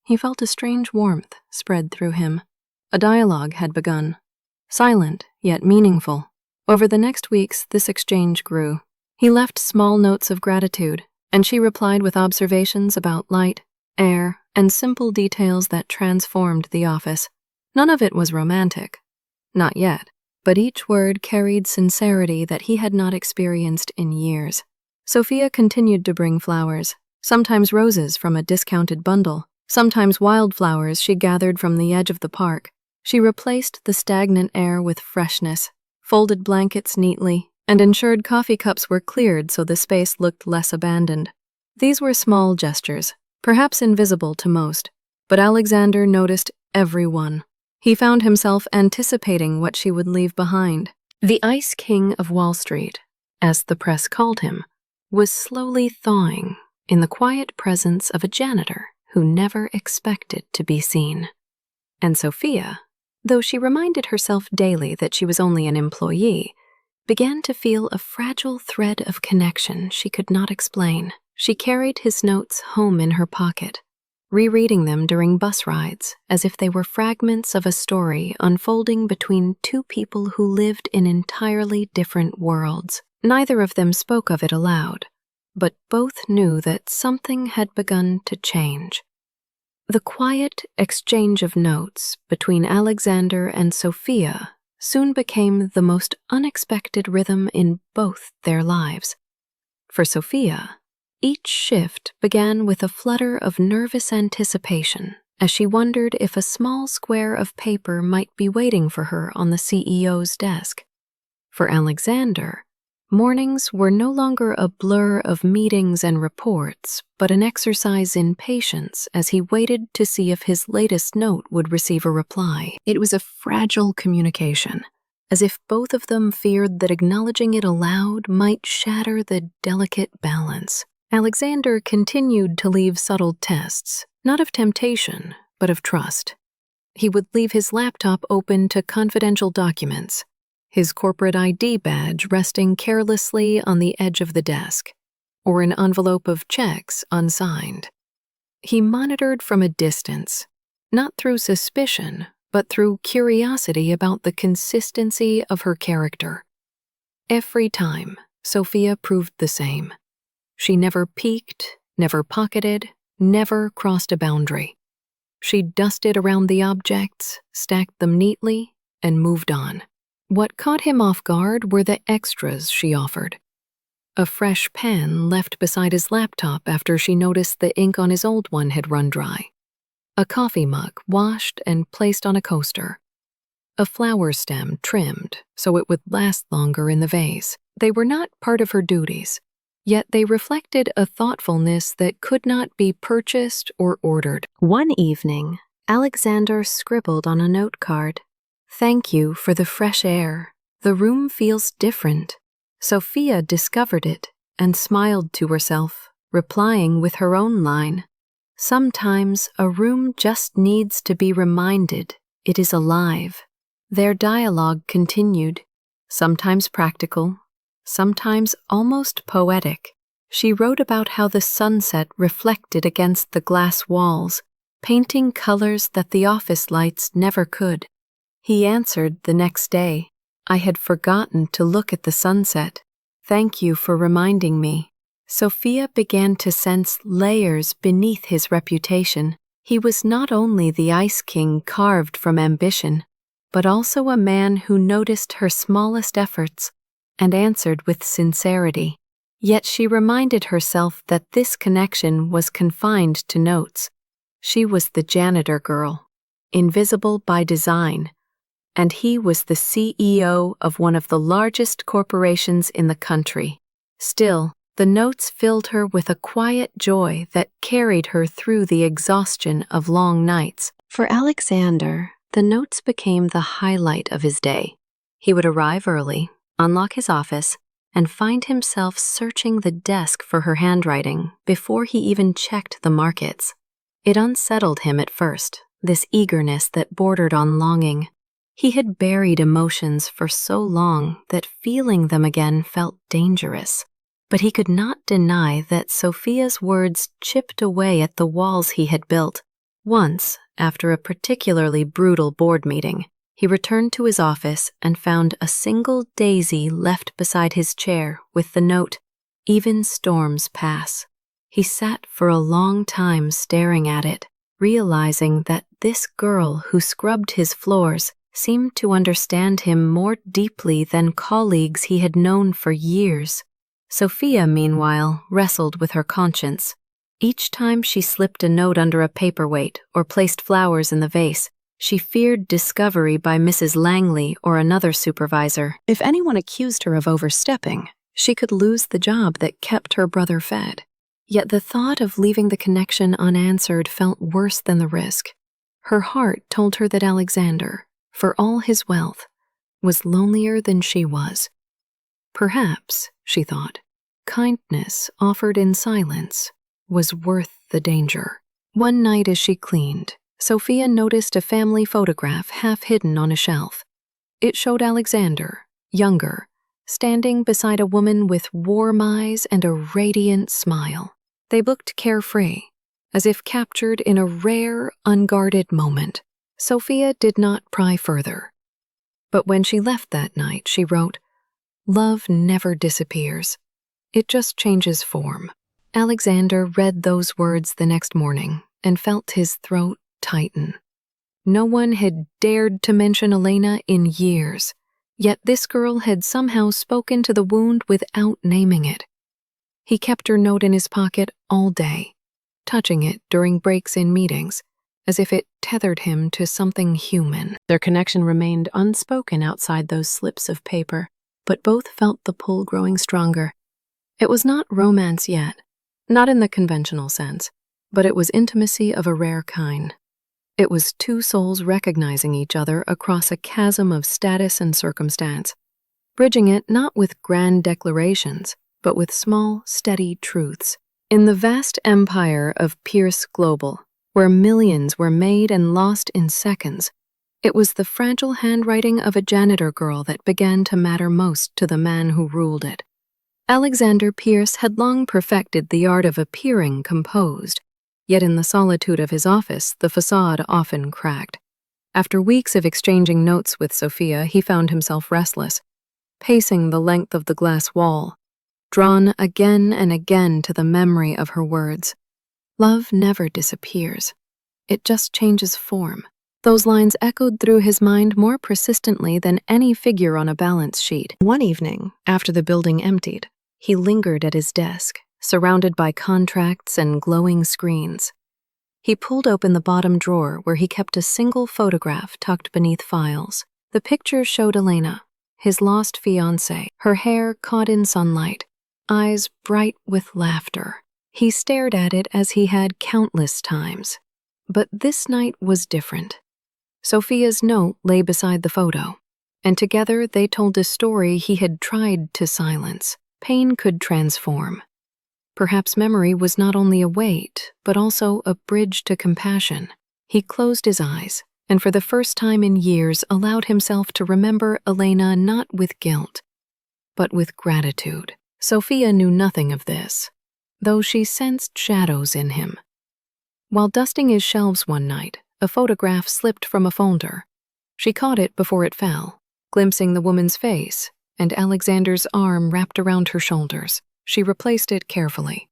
he felt a strange warmth spread through him. A dialogue had begun, silent yet meaningful. Over the next weeks, this exchange grew. He left small notes of gratitude, and she replied with observations about light, air, and simple details that transformed the office. None of it was romantic. Not yet. But each word carried sincerity that he had not experienced in years. Sophia continued to bring flowers, sometimes roses from a discounted bundle, sometimes wildflowers she gathered from the edge of the park. She replaced the stagnant air with freshness, folded blankets neatly, and ensured coffee cups were cleared so the space looked less abandoned. These were small gestures, perhaps invisible to most, but Alexander noticed every one. He found himself anticipating what she would leave behind. The Ice King of Wall Street, as the press called him, was slowly thawing in the quiet presence of a janitor who never expected to be seen. And Sophia, though she reminded herself daily that she was only an employee, began to feel a fragile thread of connection she could not explain. She carried his notes home in her pocket, rereading them during bus rides as if they were fragments of a story unfolding between two people who lived in entirely different worlds. Neither of them spoke of it aloud, but both knew that something had begun to change. The quiet exchange of notes between Alexander and Sophia soon became the most unexpected rhythm in both their lives. For Sophia, each shift began with a flutter of nervous anticipation as she wondered if a small square of paper might be waiting for her on the CEO's desk. For Alexander, Mornings were no longer a blur of meetings and reports, but an exercise in patience as he waited to see if his latest note would receive a reply. It was a fragile communication, as if both of them feared that acknowledging it aloud might shatter the delicate balance. Alexander continued to leave subtle tests, not of temptation, but of trust. He would leave his laptop open to confidential documents, his corporate ID badge resting carelessly on the edge of the desk, or an envelope of checks unsigned. He monitored from a distance, not through suspicion, but through curiosity about the consistency of her character. Every time, Sophia proved the same. She never peeked, never pocketed, never crossed a boundary. She dusted around the objects, stacked them neatly, and moved on. What caught him off guard were the extras she offered. A fresh pen left beside his laptop after she noticed the ink on his old one had run dry. A coffee mug washed and placed on a coaster. A flower stem trimmed so it would last longer in the vase. They were not part of her duties, yet they reflected a thoughtfulness that could not be purchased or ordered. One evening, Alexander scribbled on a note card, "Thank you for the fresh air. The room feels different." Sophia discovered it and smiled to herself, replying with her own line, "Sometimes a room just needs to be reminded it is alive." Their dialogue continued, sometimes practical, sometimes almost poetic. She wrote about how the sunset reflected against the glass walls, painting colors that the office lights never could. He answered the next day, "I had forgotten to look at the sunset. Thank you for reminding me." Sophia began to sense layers beneath his reputation. He was not only the Ice King carved from ambition, but also a man who noticed her smallest efforts and answered with sincerity. Yet she reminded herself that this connection was confined to notes. She was the janitor girl, invisible by design, and he was the CEO of one of the largest corporations in the country. Still, the notes filled her with a quiet joy that carried her through the exhaustion of long nights. For Alexander, the notes became the highlight of his day. He would arrive early, unlock his office, and find himself searching the desk for her handwriting before he even checked the markets. It unsettled him at first, this eagerness that bordered on longing. He had buried emotions for so long that feeling them again felt dangerous. But he could not deny that Sophia's words chipped away at the walls he had built. Once, after a particularly brutal board meeting, he returned to his office and found a single daisy left beside his chair with the note, "Even storms pass." He sat for a long time staring at it, realizing that this girl who scrubbed his floors seemed to understand him more deeply than colleagues he had known for years. Sophia, meanwhile, wrestled with her conscience. Each time she slipped a note under a paperweight or placed flowers in the vase, she feared discovery by Mrs. Langley or another supervisor. If anyone accused her of overstepping, she could lose the job that kept her brother fed. Yet the thought of leaving the connection unanswered felt worse than the risk. Her heart told her that Alexander, for all his wealth, was lonelier than she was. Perhaps, she thought, kindness offered in silence was worth the danger. One night as she cleaned, Sophia noticed a family photograph half hidden on a shelf. It showed Alexander, younger, standing beside a woman with warm eyes and a radiant smile. They looked carefree, as if captured in a rare, unguarded moment. Sophia did not pry further. But when she left that night, she wrote, "Love never disappears. It just changes form." Alexander read those words the next morning and felt his throat tighten. No one had dared to mention Elena in years, yet this girl had somehow spoken to the wound without naming it. He kept her note in his pocket all day, touching it during breaks in meetings, as if it tethered him to something human. Their connection remained unspoken outside those slips of paper. but both felt the pull growing stronger. It was not romance yet, not in the conventional sense, but it was intimacy of a rare kind. It was two souls recognizing each other across a chasm of status and circumstance, bridging it not with grand declarations, but with small, steady truths. In the vast empire of Pierce Global, where millions were made and lost in seconds, it was the fragile handwriting of a janitor girl that began to matter most to the man who ruled it. Alexander Pierce had long perfected the art of appearing composed, yet in the solitude of his office, the facade often cracked. After weeks of exchanging notes with Sophia, he found himself restless, pacing the length of the glass wall, drawn again and again to the memory of her words. Love never disappears. It just changes form. Those lines echoed through his mind more persistently than any figure on a balance sheet. One evening, after the building emptied, he lingered at his desk, surrounded by contracts and glowing screens. He pulled open the bottom drawer where he kept a single photograph tucked beneath files. The picture showed Elena, his lost fiancée, her hair caught in sunlight, eyes bright with laughter. He stared at it as he had countless times. But this night was different. Sophia's note lay beside the photo, and together they told a story he had tried to silence. Pain could transform. Perhaps memory was not only a weight, but also a bridge to compassion. He closed his eyes, and for the first time in years allowed himself to remember Elena not with guilt, but with gratitude. Sophia knew nothing of this, though she sensed shadows in him. While dusting his shelves one night, a photograph slipped from a folder. She caught it before it fell, glimpsing the woman's face and Alexander's arm wrapped around her shoulders. She replaced it carefully,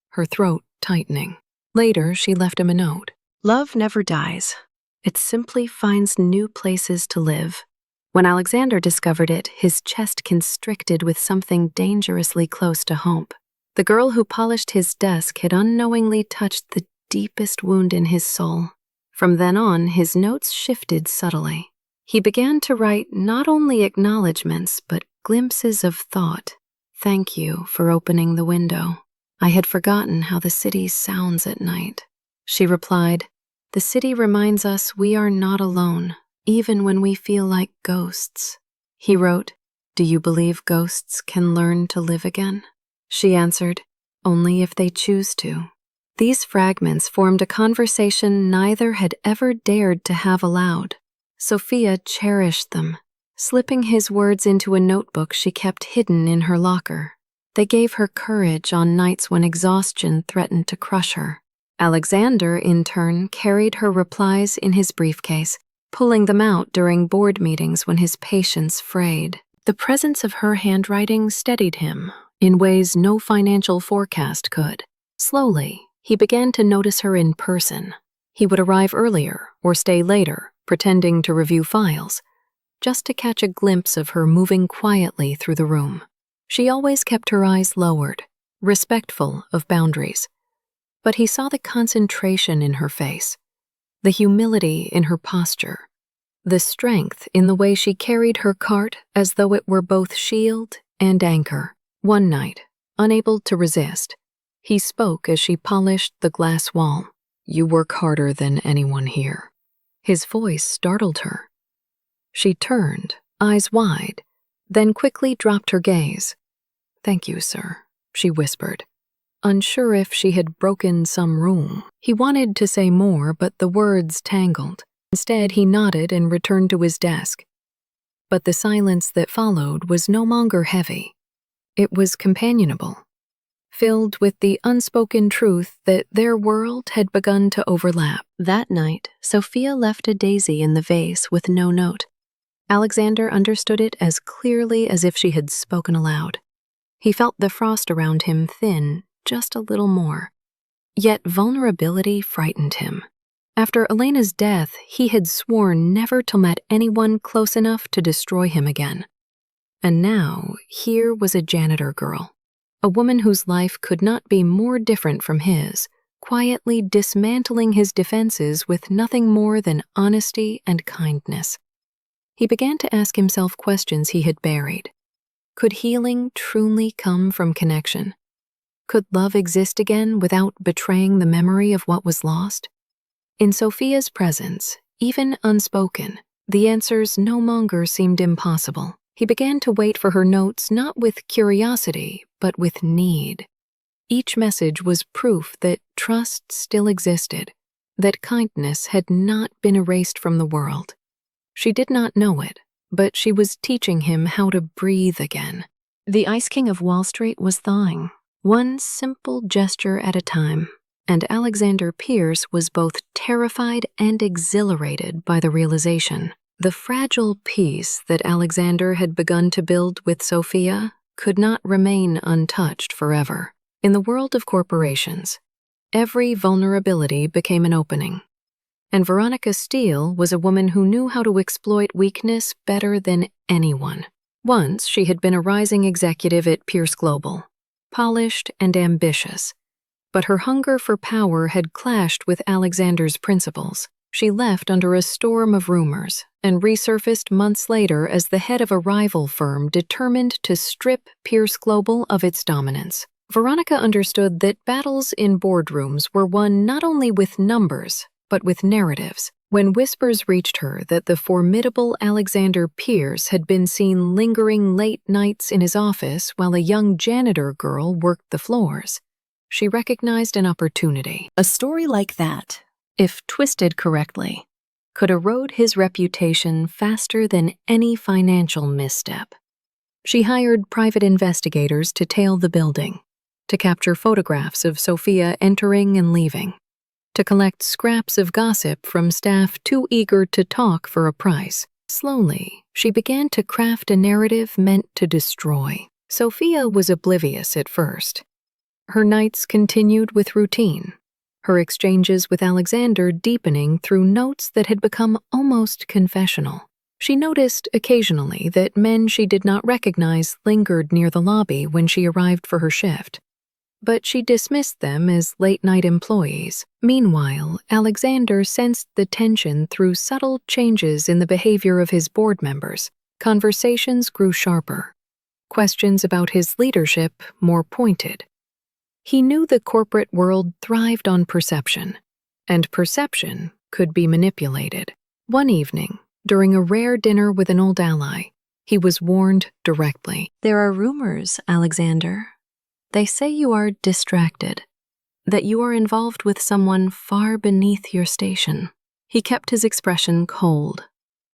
her throat tightening. Later, she left him a note. Love never dies. It simply finds new places to live. When Alexander discovered it, his chest constricted with something dangerously close to hope. The girl who polished his desk had unknowingly touched the deepest wound in his soul. From then on, his notes shifted subtly. He began to write not only acknowledgments, but glimpses of thought. Thank you for opening the window. I had forgotten how the city sounds at night. She replied, the city reminds us we are not alone, even when we feel like ghosts. He wrote, do you believe ghosts can learn to live again? She answered, only if they choose to. These fragments formed a conversation neither had ever dared to have aloud. Sophia cherished them, slipping his words into a notebook she kept hidden in her locker. They gave her courage on nights when exhaustion threatened to crush her. Alexander, in turn, carried her replies in his briefcase, pulling them out during board meetings when his patience frayed. The presence of her handwriting steadied him in ways no financial forecast could. Slowly, he began to notice her in person. He would arrive earlier or stay later, pretending to review files, just to catch a glimpse of her moving quietly through the room. She always kept her eyes lowered, respectful of boundaries. But he saw the concentration in her face, the humility in her posture, the strength in the way she carried her cart as though it were both shield and anchor. One night, unable to resist, he spoke as she polished the glass wall. You work harder than anyone here. His voice startled her. She turned, eyes wide, then quickly dropped her gaze. Thank you, sir, she whispered, unsure if she had broken some rule. He wanted to say more, but the words tangled. Instead, he nodded and returned to his desk. But the silence that followed was no longer heavy. It was companionable, filled with the unspoken truth that their world had begun to overlap. That night, Sophia left a daisy in the vase with no note. Alexander understood it as clearly as if she had spoken aloud. He felt the frost around him thin just a little more. Yet vulnerability frightened him. After Elena's death, he had sworn never to let anyone close enough to destroy him again. And now, here was a janitor girl, a woman whose life could not be more different from his, quietly dismantling his defenses with nothing more than honesty and kindness. He began to ask himself questions he had buried. Could healing truly come from connection? Could love exist again without betraying the memory of what was lost? In Sophia's presence, even unspoken, the answers no longer seemed impossible. He began to wait for her notes not with curiosity, but with need. Each message was proof that trust still existed, that kindness had not been erased from the world. She did not know it, but she was teaching him how to breathe again. The Ice King of Wall Street was thawing, one simple gesture at a time, and Alexander Pierce was both terrified and exhilarated by the realization. The fragile peace that Alexander had begun to build with Sophia could not remain untouched forever. In the world of corporations, every vulnerability became an opening. And Veronica Steele was a woman who knew how to exploit weakness better than anyone. Once, she had been a rising executive at Pierce Global, polished and ambitious. But her hunger for power had clashed with Alexander's principles. She left under a storm of rumors and resurfaced months later as the head of a rival firm determined to strip Pierce Global of its dominance. Veronica understood that battles in boardrooms were won not only with numbers, but with narratives. When whispers reached her that the formidable Alexander Pierce had been seen lingering late nights in his office while a young janitor girl worked the floors, she recognized an opportunity. A story like that, if twisted correctly, could erode his reputation faster than any financial misstep. She hired private investigators to tail the building, to capture photographs of Sophia entering and leaving, to collect scraps of gossip from staff too eager to talk for a price. Slowly, she began to craft a narrative meant to destroy. Sophia was oblivious at first. Her nights continued with routine, her exchanges with Alexander deepening through notes that had become almost confessional. She noticed occasionally that men she did not recognize lingered near the lobby when she arrived for her shift, but she dismissed them as late-night employees. Meanwhile, Alexander sensed the tension through subtle changes in the behavior of his board members. Conversations grew sharper, questions about his leadership more pointed. He knew the corporate world thrived on perception, and perception could be manipulated. One evening, during a rare dinner with an old ally, he was warned directly. "There are rumors, Alexander. They say you are distracted, that you are involved with someone far beneath your station." He kept his expression cold,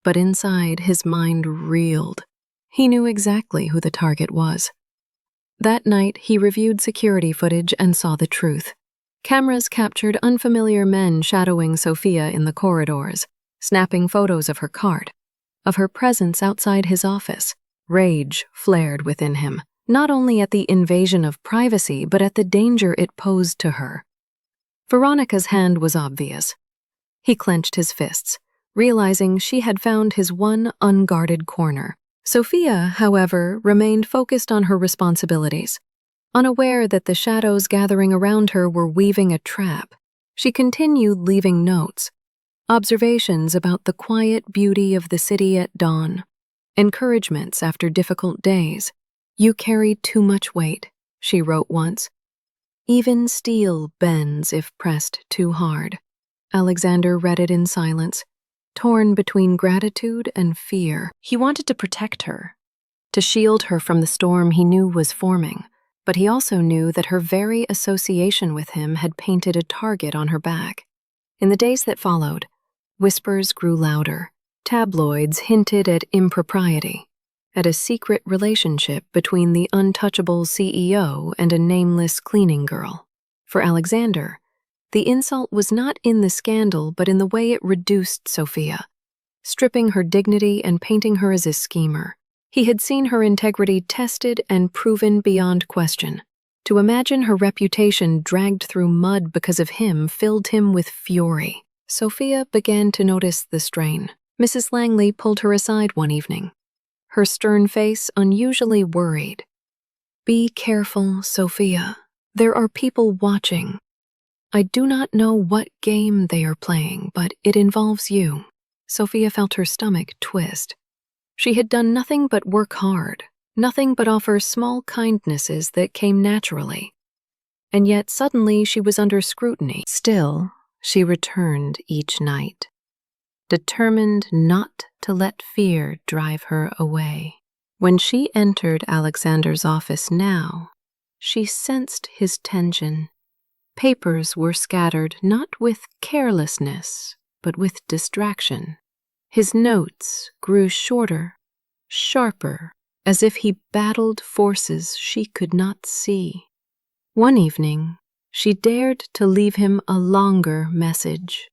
but inside his mind reeled. He knew exactly who the target was. That night, he reviewed security footage and saw the truth. Cameras captured unfamiliar men shadowing Sophia in the corridors, snapping photos of her cart, of her presence outside his office. Rage flared within him, not only at the invasion of privacy, but at the danger it posed to her. Veronica's hand was obvious. He clenched his fists, realizing she had found his one unguarded corner. Sophia, however, remained focused on her responsibilities. Unaware that the shadows gathering around her were weaving a trap, she continued leaving notes, observations about the quiet beauty of the city at dawn, encouragements after difficult days. "You carry too much weight," she wrote once. "Even steel bends if pressed too hard." Alexander read it in silence, torn between gratitude and fear. He wanted to protect her, to shield her from the storm he knew was forming, but he also knew that her very association with him had painted a target on her back. In the days that followed, whispers grew louder. Tabloids hinted at impropriety, at a secret relationship between the untouchable CEO and a nameless cleaning girl. For Alexander, the insult was not in the scandal, but in the way it reduced Sophia, stripping her dignity and painting her as a schemer. He had seen her integrity tested and proven beyond question. To imagine her reputation dragged through mud because of him filled him with fury. Sophia began to notice the strain. Mrs. Langley pulled her aside one evening, her stern face unusually worried. "Be careful, Sophia. There are people watching. I do not know what game they are playing, but it involves you." Sophia felt her stomach twist. She had done nothing but work hard, nothing but offer small kindnesses that came naturally. And yet suddenly she was under scrutiny. Still, she returned each night, determined not to let fear drive her away. When she entered Alexander's office now, she sensed his tension. Papers were scattered not with carelessness, but with distraction. His notes grew shorter, sharper, as if he battled forces she could not see. One evening, she dared to leave him a longer message.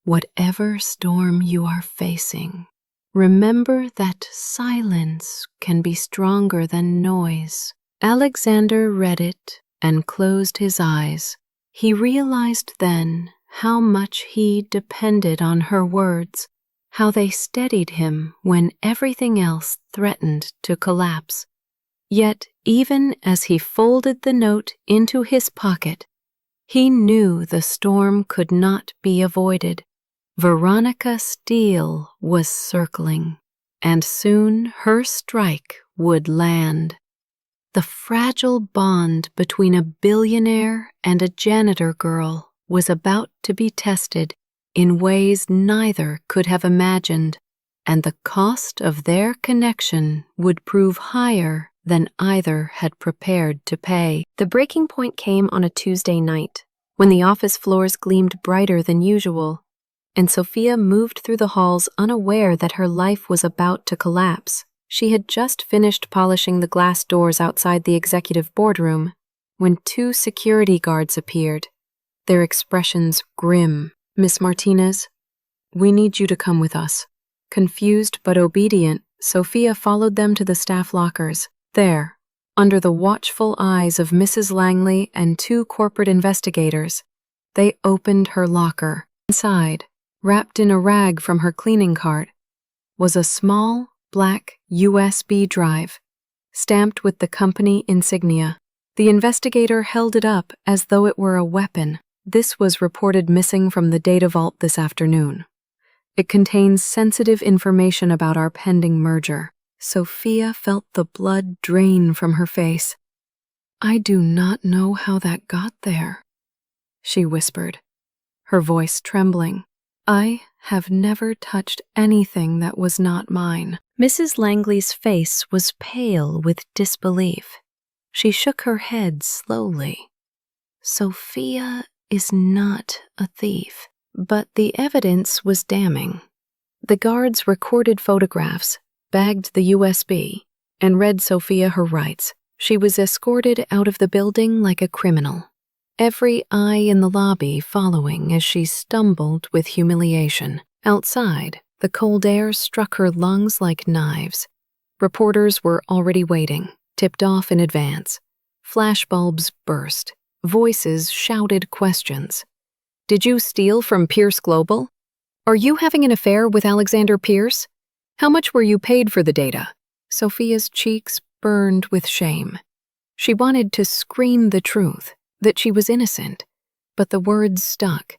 Whatever storm you are facing, remember that silence can be stronger than noise. Alexander read it and closed his eyes. He realized then how much he depended on her words, how they steadied him when everything else threatened to collapse. Yet, even as he folded the note into his pocket, he knew the storm could not be avoided. Veronica Steele was circling, and soon her strike would land. The fragile bond between a billionaire and a janitor girl was about to be tested in ways neither could have imagined, and the cost of their connection would prove higher than either had prepared to pay. The breaking point came on a Tuesday night, when the office floors gleamed brighter than usual, and Sophia moved through the halls unaware that her life was about to collapse. She had just finished polishing the glass doors outside the executive boardroom when 2 security guards appeared, their expressions grim. "Miss Martinez, we need you to come with us." Confused but obedient, Sophia followed them to the staff lockers. There, under the watchful eyes of Mrs. Langley and 2 corporate investigators, they opened her locker. Inside, wrapped in a rag from her cleaning cart, was a small, black USB drive, stamped with the company insignia. The investigator held it up as though it were a weapon. "This was reported missing from the data vault this afternoon. It contains sensitive information about our pending merger." Sophia felt the blood drain from her face. "I do not know how that got there," she whispered, her voice trembling. "I have never touched anything that was not mine." Mrs. Langley's face was pale with disbelief. She shook her head slowly. "Sophia is not a thief." But the evidence was damning. The guards recorded photographs, bagged the USB, and read Sophia her rights. She was escorted out of the building like a criminal, every eye in the lobby following as she stumbled with humiliation. Outside, the cold air struck her lungs like knives. Reporters were already waiting, tipped off in advance. Flashbulbs burst. Voices shouted questions. "Did you steal from Pierce Global? Are you having an affair with Alexander Pierce? How much were you paid for the data?" Sophia's cheeks burned with shame. She wanted to scream the truth, that she was innocent, but the words stuck.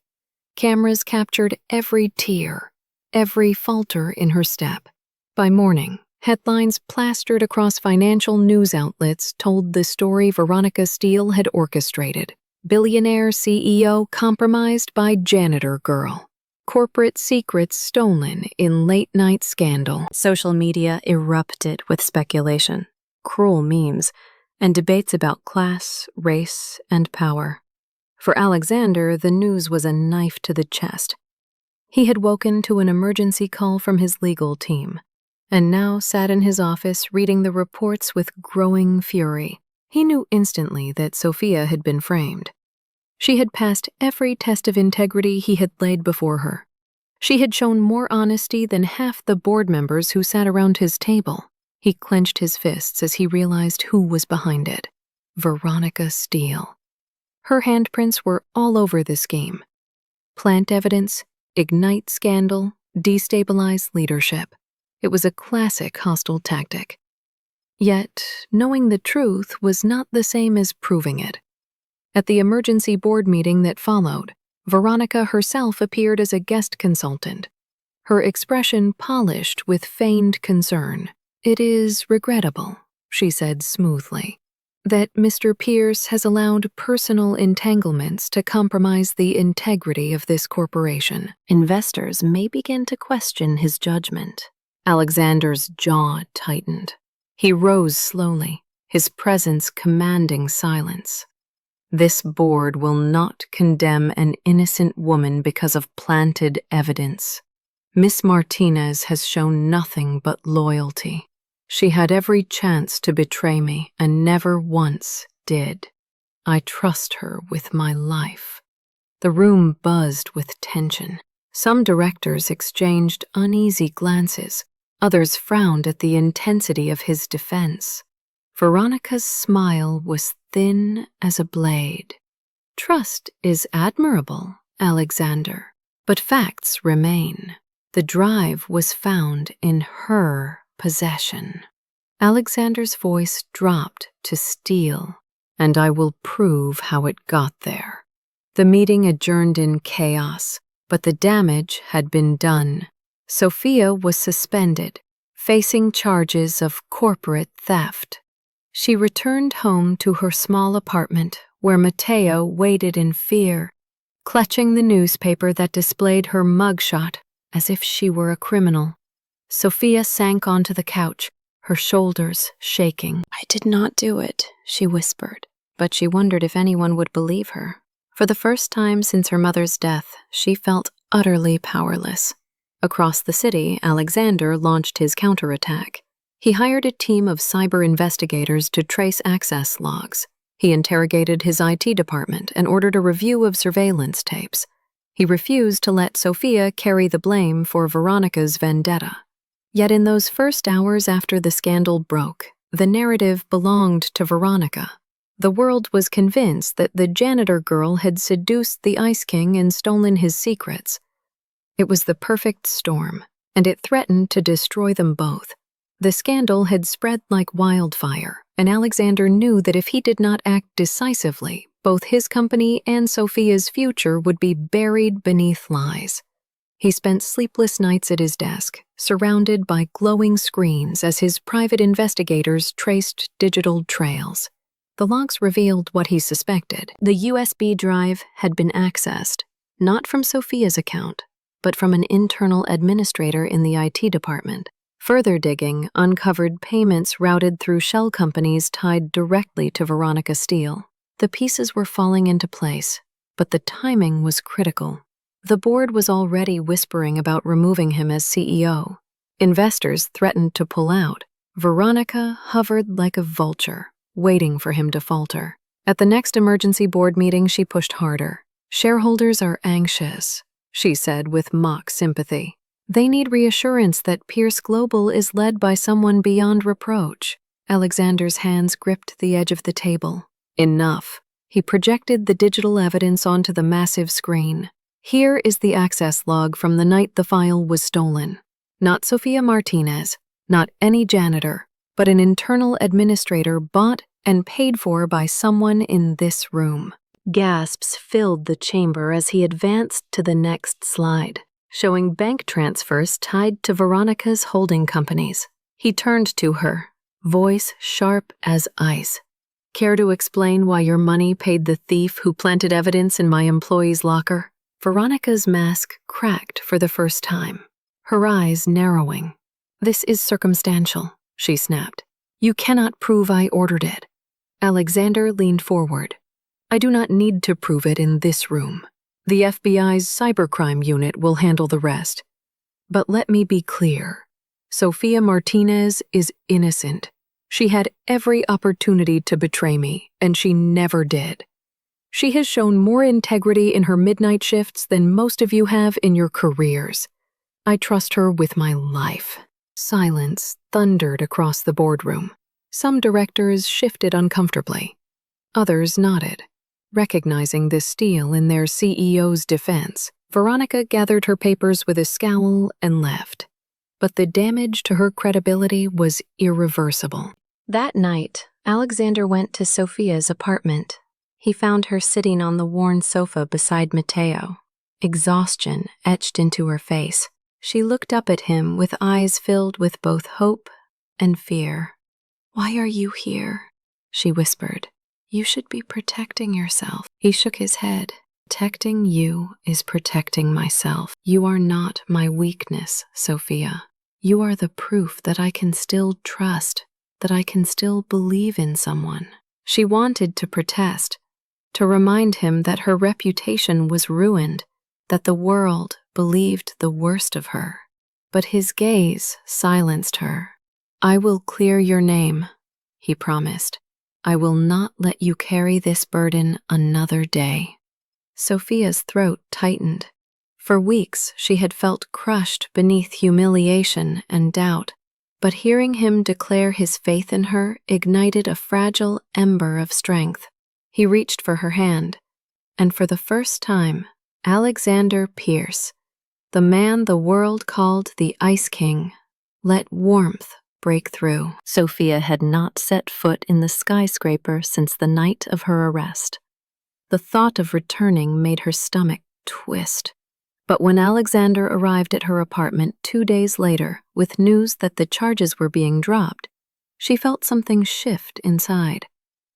Cameras captured every tear, every falter in her step. By morning, headlines plastered across financial news outlets told the story Veronica Steele had orchestrated. Billionaire CEO compromised by janitor girl. Corporate secrets stolen in late-night scandal. Social media erupted with speculation, cruel memes, and debates about class, race, and power. For Alexander, the news was a knife to the chest. He had woken to an emergency call from his legal team, and now sat in his office reading the reports with growing fury. He knew instantly that Sophia had been framed. She had passed every test of integrity he had laid before her. She had shown more honesty than half the board members who sat around his table. He clenched his fists as he realized who was behind it. Veronica Steele. Her handprints were all over the scheme. Plant evidence, ignite scandal, destabilize leadership. It was a classic hostile tactic. Yet, knowing the truth was not the same as proving it. At the emergency board meeting that followed, Veronica herself appeared as a guest consultant, her expression polished with feigned concern. "It is regrettable," she said smoothly. That Mr. Pierce has allowed personal entanglements to compromise the integrity of this corporation. Investors may begin to question his judgment. Alexander's jaw tightened. He rose slowly, his presence commanding silence. This board will not condemn an innocent woman because of planted evidence. Miss Martinez has shown nothing but loyalty. She had every chance to betray me and never once did. I trust her with my life. The room buzzed with tension. Some directors exchanged uneasy glances. Others frowned at the intensity of his defense. Veronica's smile was thin as a blade. Trust is admirable, Alexander, but facts remain. The drive was found in her possession. Alexander's voice dropped to steel, and I will prove how it got there. The meeting adjourned in chaos, but the damage had been done. Sophia was suspended, facing charges of corporate theft. She returned home to her small apartment where Matteo waited in fear, clutching the newspaper that displayed her mugshot as if she were a criminal. Sophia sank onto the couch, her shoulders shaking. "I did not do it," she whispered, but she wondered if anyone would believe her. For the first time since her mother's death, she felt utterly powerless. Across the city, Alexander launched his counterattack. He hired a team of cyber investigators to trace access logs. He interrogated his IT department and ordered a review of surveillance tapes. He refused to let Sophia carry the blame for Veronica's vendetta. Yet in those first hours after the scandal broke, the narrative belonged to Veronica. The world was convinced that the janitor girl had seduced the Ice King and stolen his secrets. It was the perfect storm, and it threatened to destroy them both. The scandal had spread like wildfire, and Alexander knew that if he did not act decisively, both his company and Sophia's future would be buried beneath lies. He spent sleepless nights at his desk, surrounded by glowing screens as his private investigators traced digital trails. The logs revealed what he suspected. The USB drive had been accessed, not from Sophia's account, but from an internal administrator in the IT department. Further digging uncovered payments routed through shell companies tied directly to Veronica Steele. The pieces were falling into place, but the timing was critical. The board was already whispering about removing him as CEO. Investors threatened to pull out. Veronica hovered like a vulture, waiting for him to falter. At the next emergency board meeting, she pushed harder. "Shareholders are anxious," she said with mock sympathy. "They need reassurance that Pierce Global is led by someone beyond reproach." Alexander's hands gripped the edge of the table. Enough. He projected the digital evidence onto the massive screen. Here is the access log from the night the file was stolen. Not Sophia Martinez, not any janitor, but an internal administrator bought and paid for by someone in this room. Gasps filled the chamber as he advanced to the next slide, showing bank transfers tied to Veronica's holding companies. He turned to her, voice sharp as ice. "Care to explain why your money paid the thief who planted evidence in my employee's locker?" Veronica's mask cracked for the first time, her eyes narrowing. "This is circumstantial," she snapped. "You cannot prove I ordered it." Alexander leaned forward. "I do not need to prove it in this room. The FBI's cybercrime unit will handle the rest. But let me be clear. Sophia Martinez is innocent. She had every opportunity to betray me, and she never did. She has shown more integrity in her midnight shifts than most of you have in your careers. I trust her with my life." Silence thundered across the boardroom. Some directors shifted uncomfortably. Others nodded, recognizing the steel in their CEO's defense. Veronica gathered her papers with a scowl and left. But the damage to her credibility was irreversible. That night, Alexander went to Sophia's apartment. He found her sitting on the worn sofa beside Matteo, exhaustion etched into her face. She looked up at him with eyes filled with both hope and fear. "Why are you here?" she whispered. "You should be protecting yourself." He shook his head. "Protecting you is protecting myself. You are not my weakness, Sophia. You are the proof that I can still trust, that I can still believe in someone." She wanted to protest, to remind him that her reputation was ruined, that the world believed the worst of her. But his gaze silenced her. "I will clear your name," he promised. "I will not let you carry this burden another day." Sophia's throat tightened. For weeks she had felt crushed beneath humiliation and doubt, but hearing him declare his faith in her ignited a fragile ember of strength. He reached for her hand, and for the first time, Alexander Pierce, the man the world called the Ice King, let warmth break through. Sophia had not set foot in the skyscraper since the night of her arrest. The thought of returning made her stomach twist. But when Alexander arrived at her apartment 2 days later with news that the charges were being dropped, she felt something shift inside.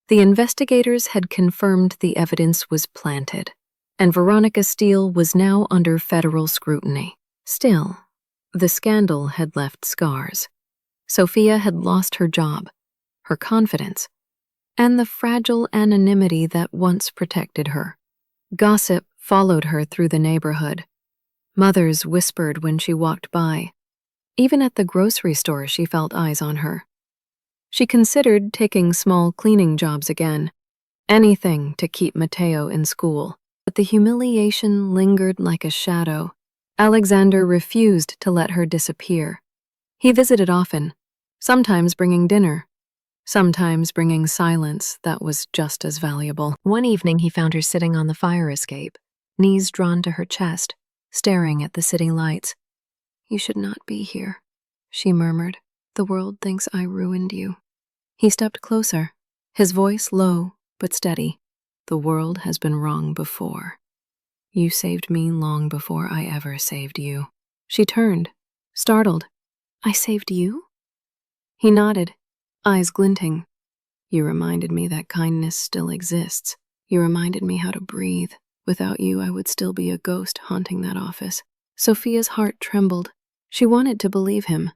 The investigators had confirmed the evidence was planted, and Veronica Steele was now under federal scrutiny. Still, the scandal had left scars. Sophia had lost her job, her confidence, and the fragile anonymity that once protected her. Gossip followed her through the neighborhood. Mothers whispered when she walked by. Even at the grocery store, she felt eyes on her. She considered taking small cleaning jobs again, anything to keep Mateo in school. But the humiliation lingered like a shadow. Alexander refused to let her disappear. He visited often, sometimes bringing dinner, sometimes bringing silence that was just as valuable. One evening he found her sitting on the fire escape, knees drawn to her chest, staring at the city lights. "You should not be here," she murmured. "The world thinks I ruined you." He stepped closer, his voice low but steady. "The world has been wrong before. You saved me long before I ever saved you." She turned, startled. "I saved you?" He nodded, eyes glinting. "You reminded me that kindness still exists. You reminded me how to breathe. Without you, I would still be a ghost haunting that office." Sophia's heart trembled. She wanted to believe him,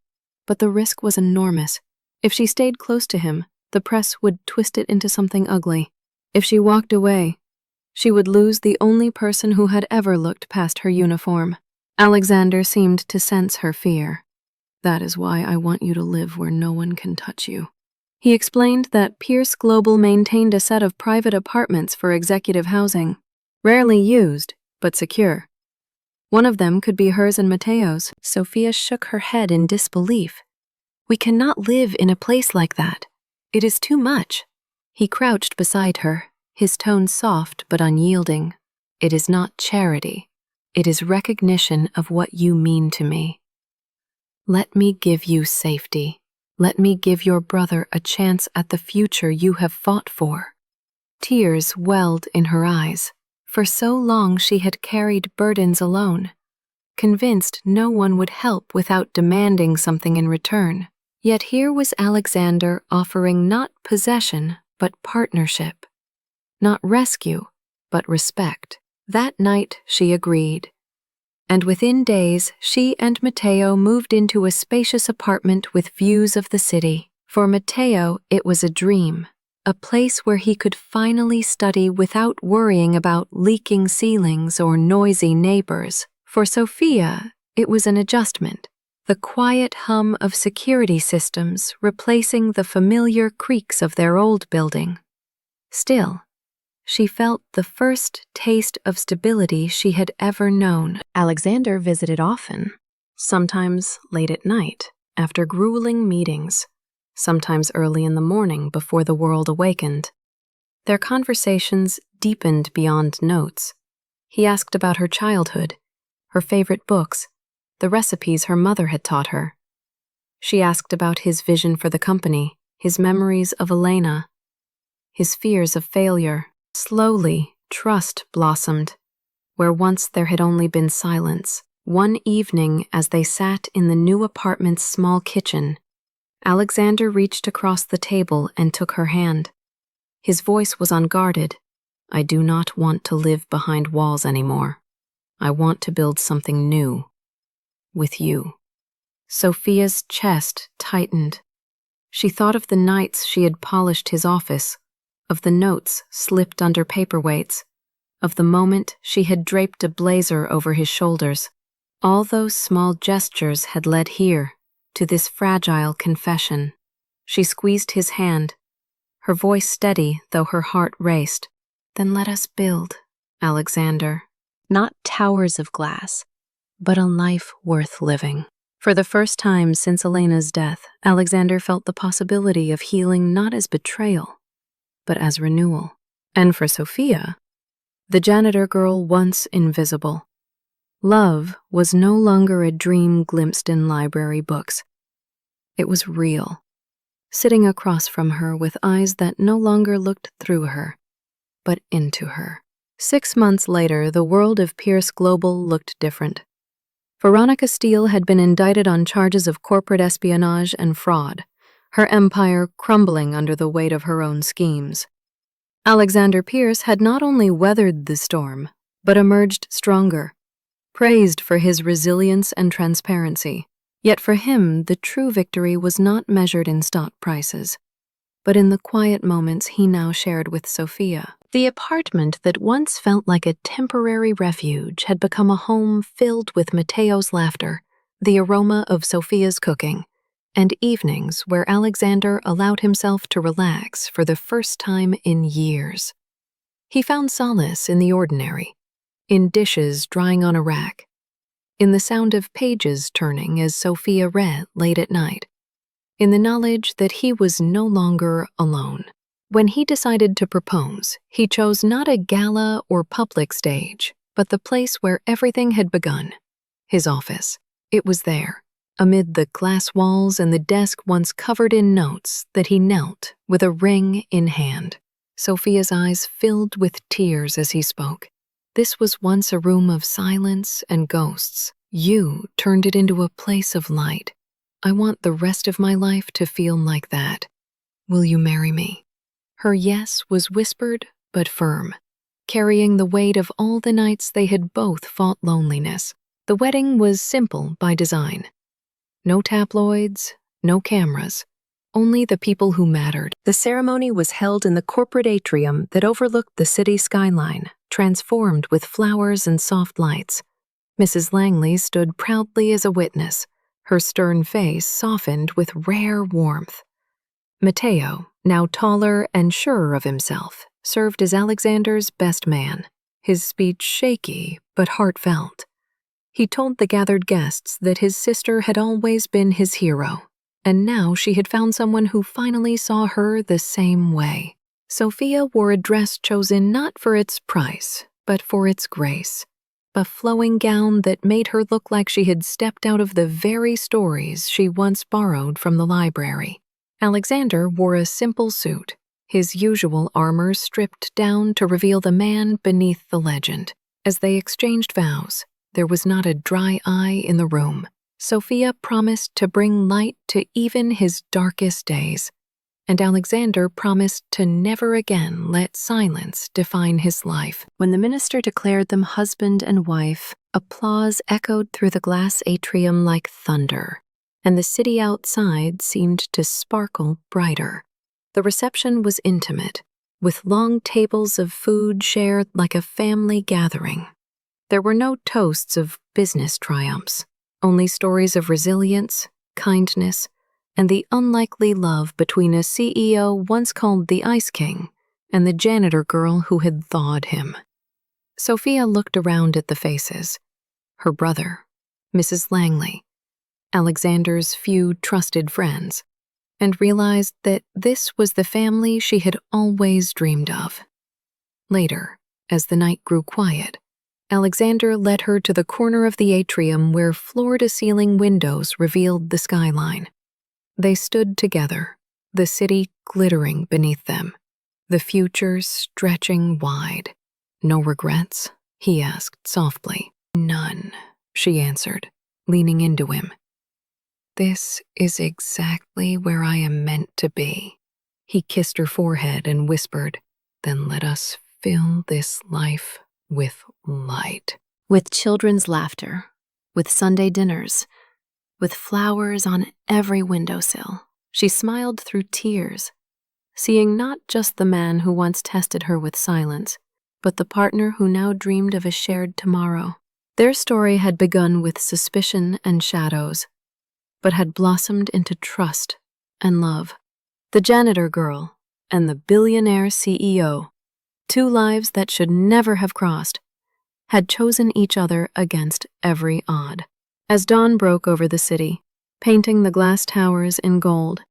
but the risk was enormous. If she stayed close to him, the press would twist it into something ugly. If she walked away, she would lose the only person who had ever looked past her uniform. Alexander seemed to sense her fear. "That is why I want you to live where no one can touch you." He explained that Pierce Global maintained a set of private apartments for executive housing, rarely used, but secure. One of them could be hers and Mateo's. Sophia shook her head in disbelief. "We cannot live in a place like that. It is too much." He crouched beside her, his tone soft but unyielding. "It is not charity. It is recognition of what you mean to me. Let me give you safety. Let me give your brother a chance at the future you have fought for." Tears welled in her eyes. For so long she had carried burdens alone, convinced no one would help without demanding something in return. Yet here was Alexander offering not possession, but partnership. Not rescue, but respect. That night she agreed. And within days, she and Mateo moved into a spacious apartment with views of the city. For Mateo, it was a dream, a place where he could finally study without worrying about leaking ceilings or noisy neighbors. For Sophia, it was an adjustment, the quiet hum of security systems replacing the familiar creaks of their old building. Still, she felt the first taste of stability she had ever known. Alexander visited often, sometimes late at night, after grueling meetings, sometimes early in the morning before the world awakened. Their conversations deepened beyond notes. He asked about her childhood, her favorite books, the recipes her mother had taught her. She asked about his vision for the company, his memories of Elena, his fears of failure. Slowly, trust blossomed, where once there had only been silence. One evening, as they sat in the new apartment's small kitchen, Alexander reached across the table and took her hand. His voice was unguarded. I do not want to live behind walls anymore. I want to build something new. With you. Sophia's chest tightened. She thought of the nights she had polished his office, of the notes slipped under paperweights, of the moment she had draped a blazer over his shoulders. All those small gestures had led here, to this fragile confession. She squeezed his hand, her voice steady though her heart raced. Then let us build, Alexander. Not towers of glass, but a life worth living. For the first time since Elena's death, Alexander felt the possibility of healing not as betrayal, but as renewal. And for Sophia, the janitor girl once invisible, love was no longer a dream glimpsed in library books. It was real, sitting across from her with eyes that no longer looked through her, but into her. 6 months later, the world of Pierce Global looked different. Veronica Steele had been indicted on charges of corporate espionage and fraud, her empire crumbling under the weight of her own schemes. Alexander Pierce had not only weathered the storm, but emerged stronger, praised for his resilience and transparency. Yet for him, the true victory was not measured in stock prices, but in the quiet moments he now shared with Sophia. The apartment that once felt like a temporary refuge had become a home filled with Mateo's laughter, the aroma of Sophia's cooking, and evenings where Alexander allowed himself to relax for the first time in years. He found solace in the ordinary, in dishes drying on a rack, in the sound of pages turning as Sophia read late at night, in the knowledge that he was no longer alone. When he decided to propose, he chose not a gala or public stage, but the place where everything had begun, his office. It was there, amid the glass walls and the desk once covered in notes, that he knelt with a ring in hand. Sophia's eyes filled with tears as he spoke. This was once a room of silence and ghosts. You turned it into a place of light. I want the rest of my life to feel like that. Will you marry me? Her yes was whispered but firm, carrying the weight of all the nights they had both fought loneliness. The wedding was simple by design. No tabloids, no cameras, only the people who mattered. The ceremony was held in the corporate atrium that overlooked the city skyline, transformed with flowers and soft lights. Mrs. Langley stood proudly as a witness, her stern face softened with rare warmth. Mateo, now taller and surer of himself, served as Alexander's best man, his speech shaky but heartfelt. He told the gathered guests that his sister had always been his hero, and now she had found someone who finally saw her the same way. Sophia wore a dress chosen not for its price, but for its grace, a flowing gown that made her look like she had stepped out of the very stories she once borrowed from the library. Alexander wore a simple suit, his usual armor stripped down to reveal the man beneath the legend. As they exchanged vows, there was not a dry eye in the room. Sophia promised to bring light to even his darkest days, and Alexander promised to never again let silence define his life. When the minister declared them husband and wife, applause echoed through the glass atrium like thunder, and the city outside seemed to sparkle brighter. The reception was intimate, with long tables of food shared like a family gathering. There were no toasts of business triumphs, only stories of resilience, kindness, and the unlikely love between a CEO once called the Ice King and the janitor girl who had thawed him. Sophia looked around at the faces, her brother, Mrs. Langley, Alexander's few trusted friends, and realized that this was the family she had always dreamed of. Later, as the night grew quiet, Alexander led her to the corner of the atrium where floor-to-ceiling windows revealed the skyline. They stood together, the city glittering beneath them, the future stretching wide. "No regrets?" he asked softly. "None," she answered, leaning into him. This is exactly where I am meant to be. He kissed her forehead and whispered, "Then let us fill this life with light." With children's laughter, with Sunday dinners, with flowers on every windowsill, she smiled through tears, seeing not just the man who once tested her with silence, but the partner who now dreamed of a shared tomorrow. Their story had begun with suspicion and shadows, but had blossomed into trust and love. The janitor girl and the billionaire CEO, two lives that should never have crossed, had chosen each other against every odd. As dawn broke over the city, painting the glass towers in gold,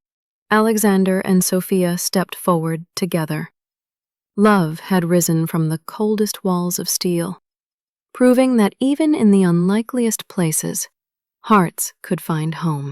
Alexander and Sophia stepped forward together. Love had risen from the coldest walls of steel, proving that even in the unlikeliest places, hearts could find home.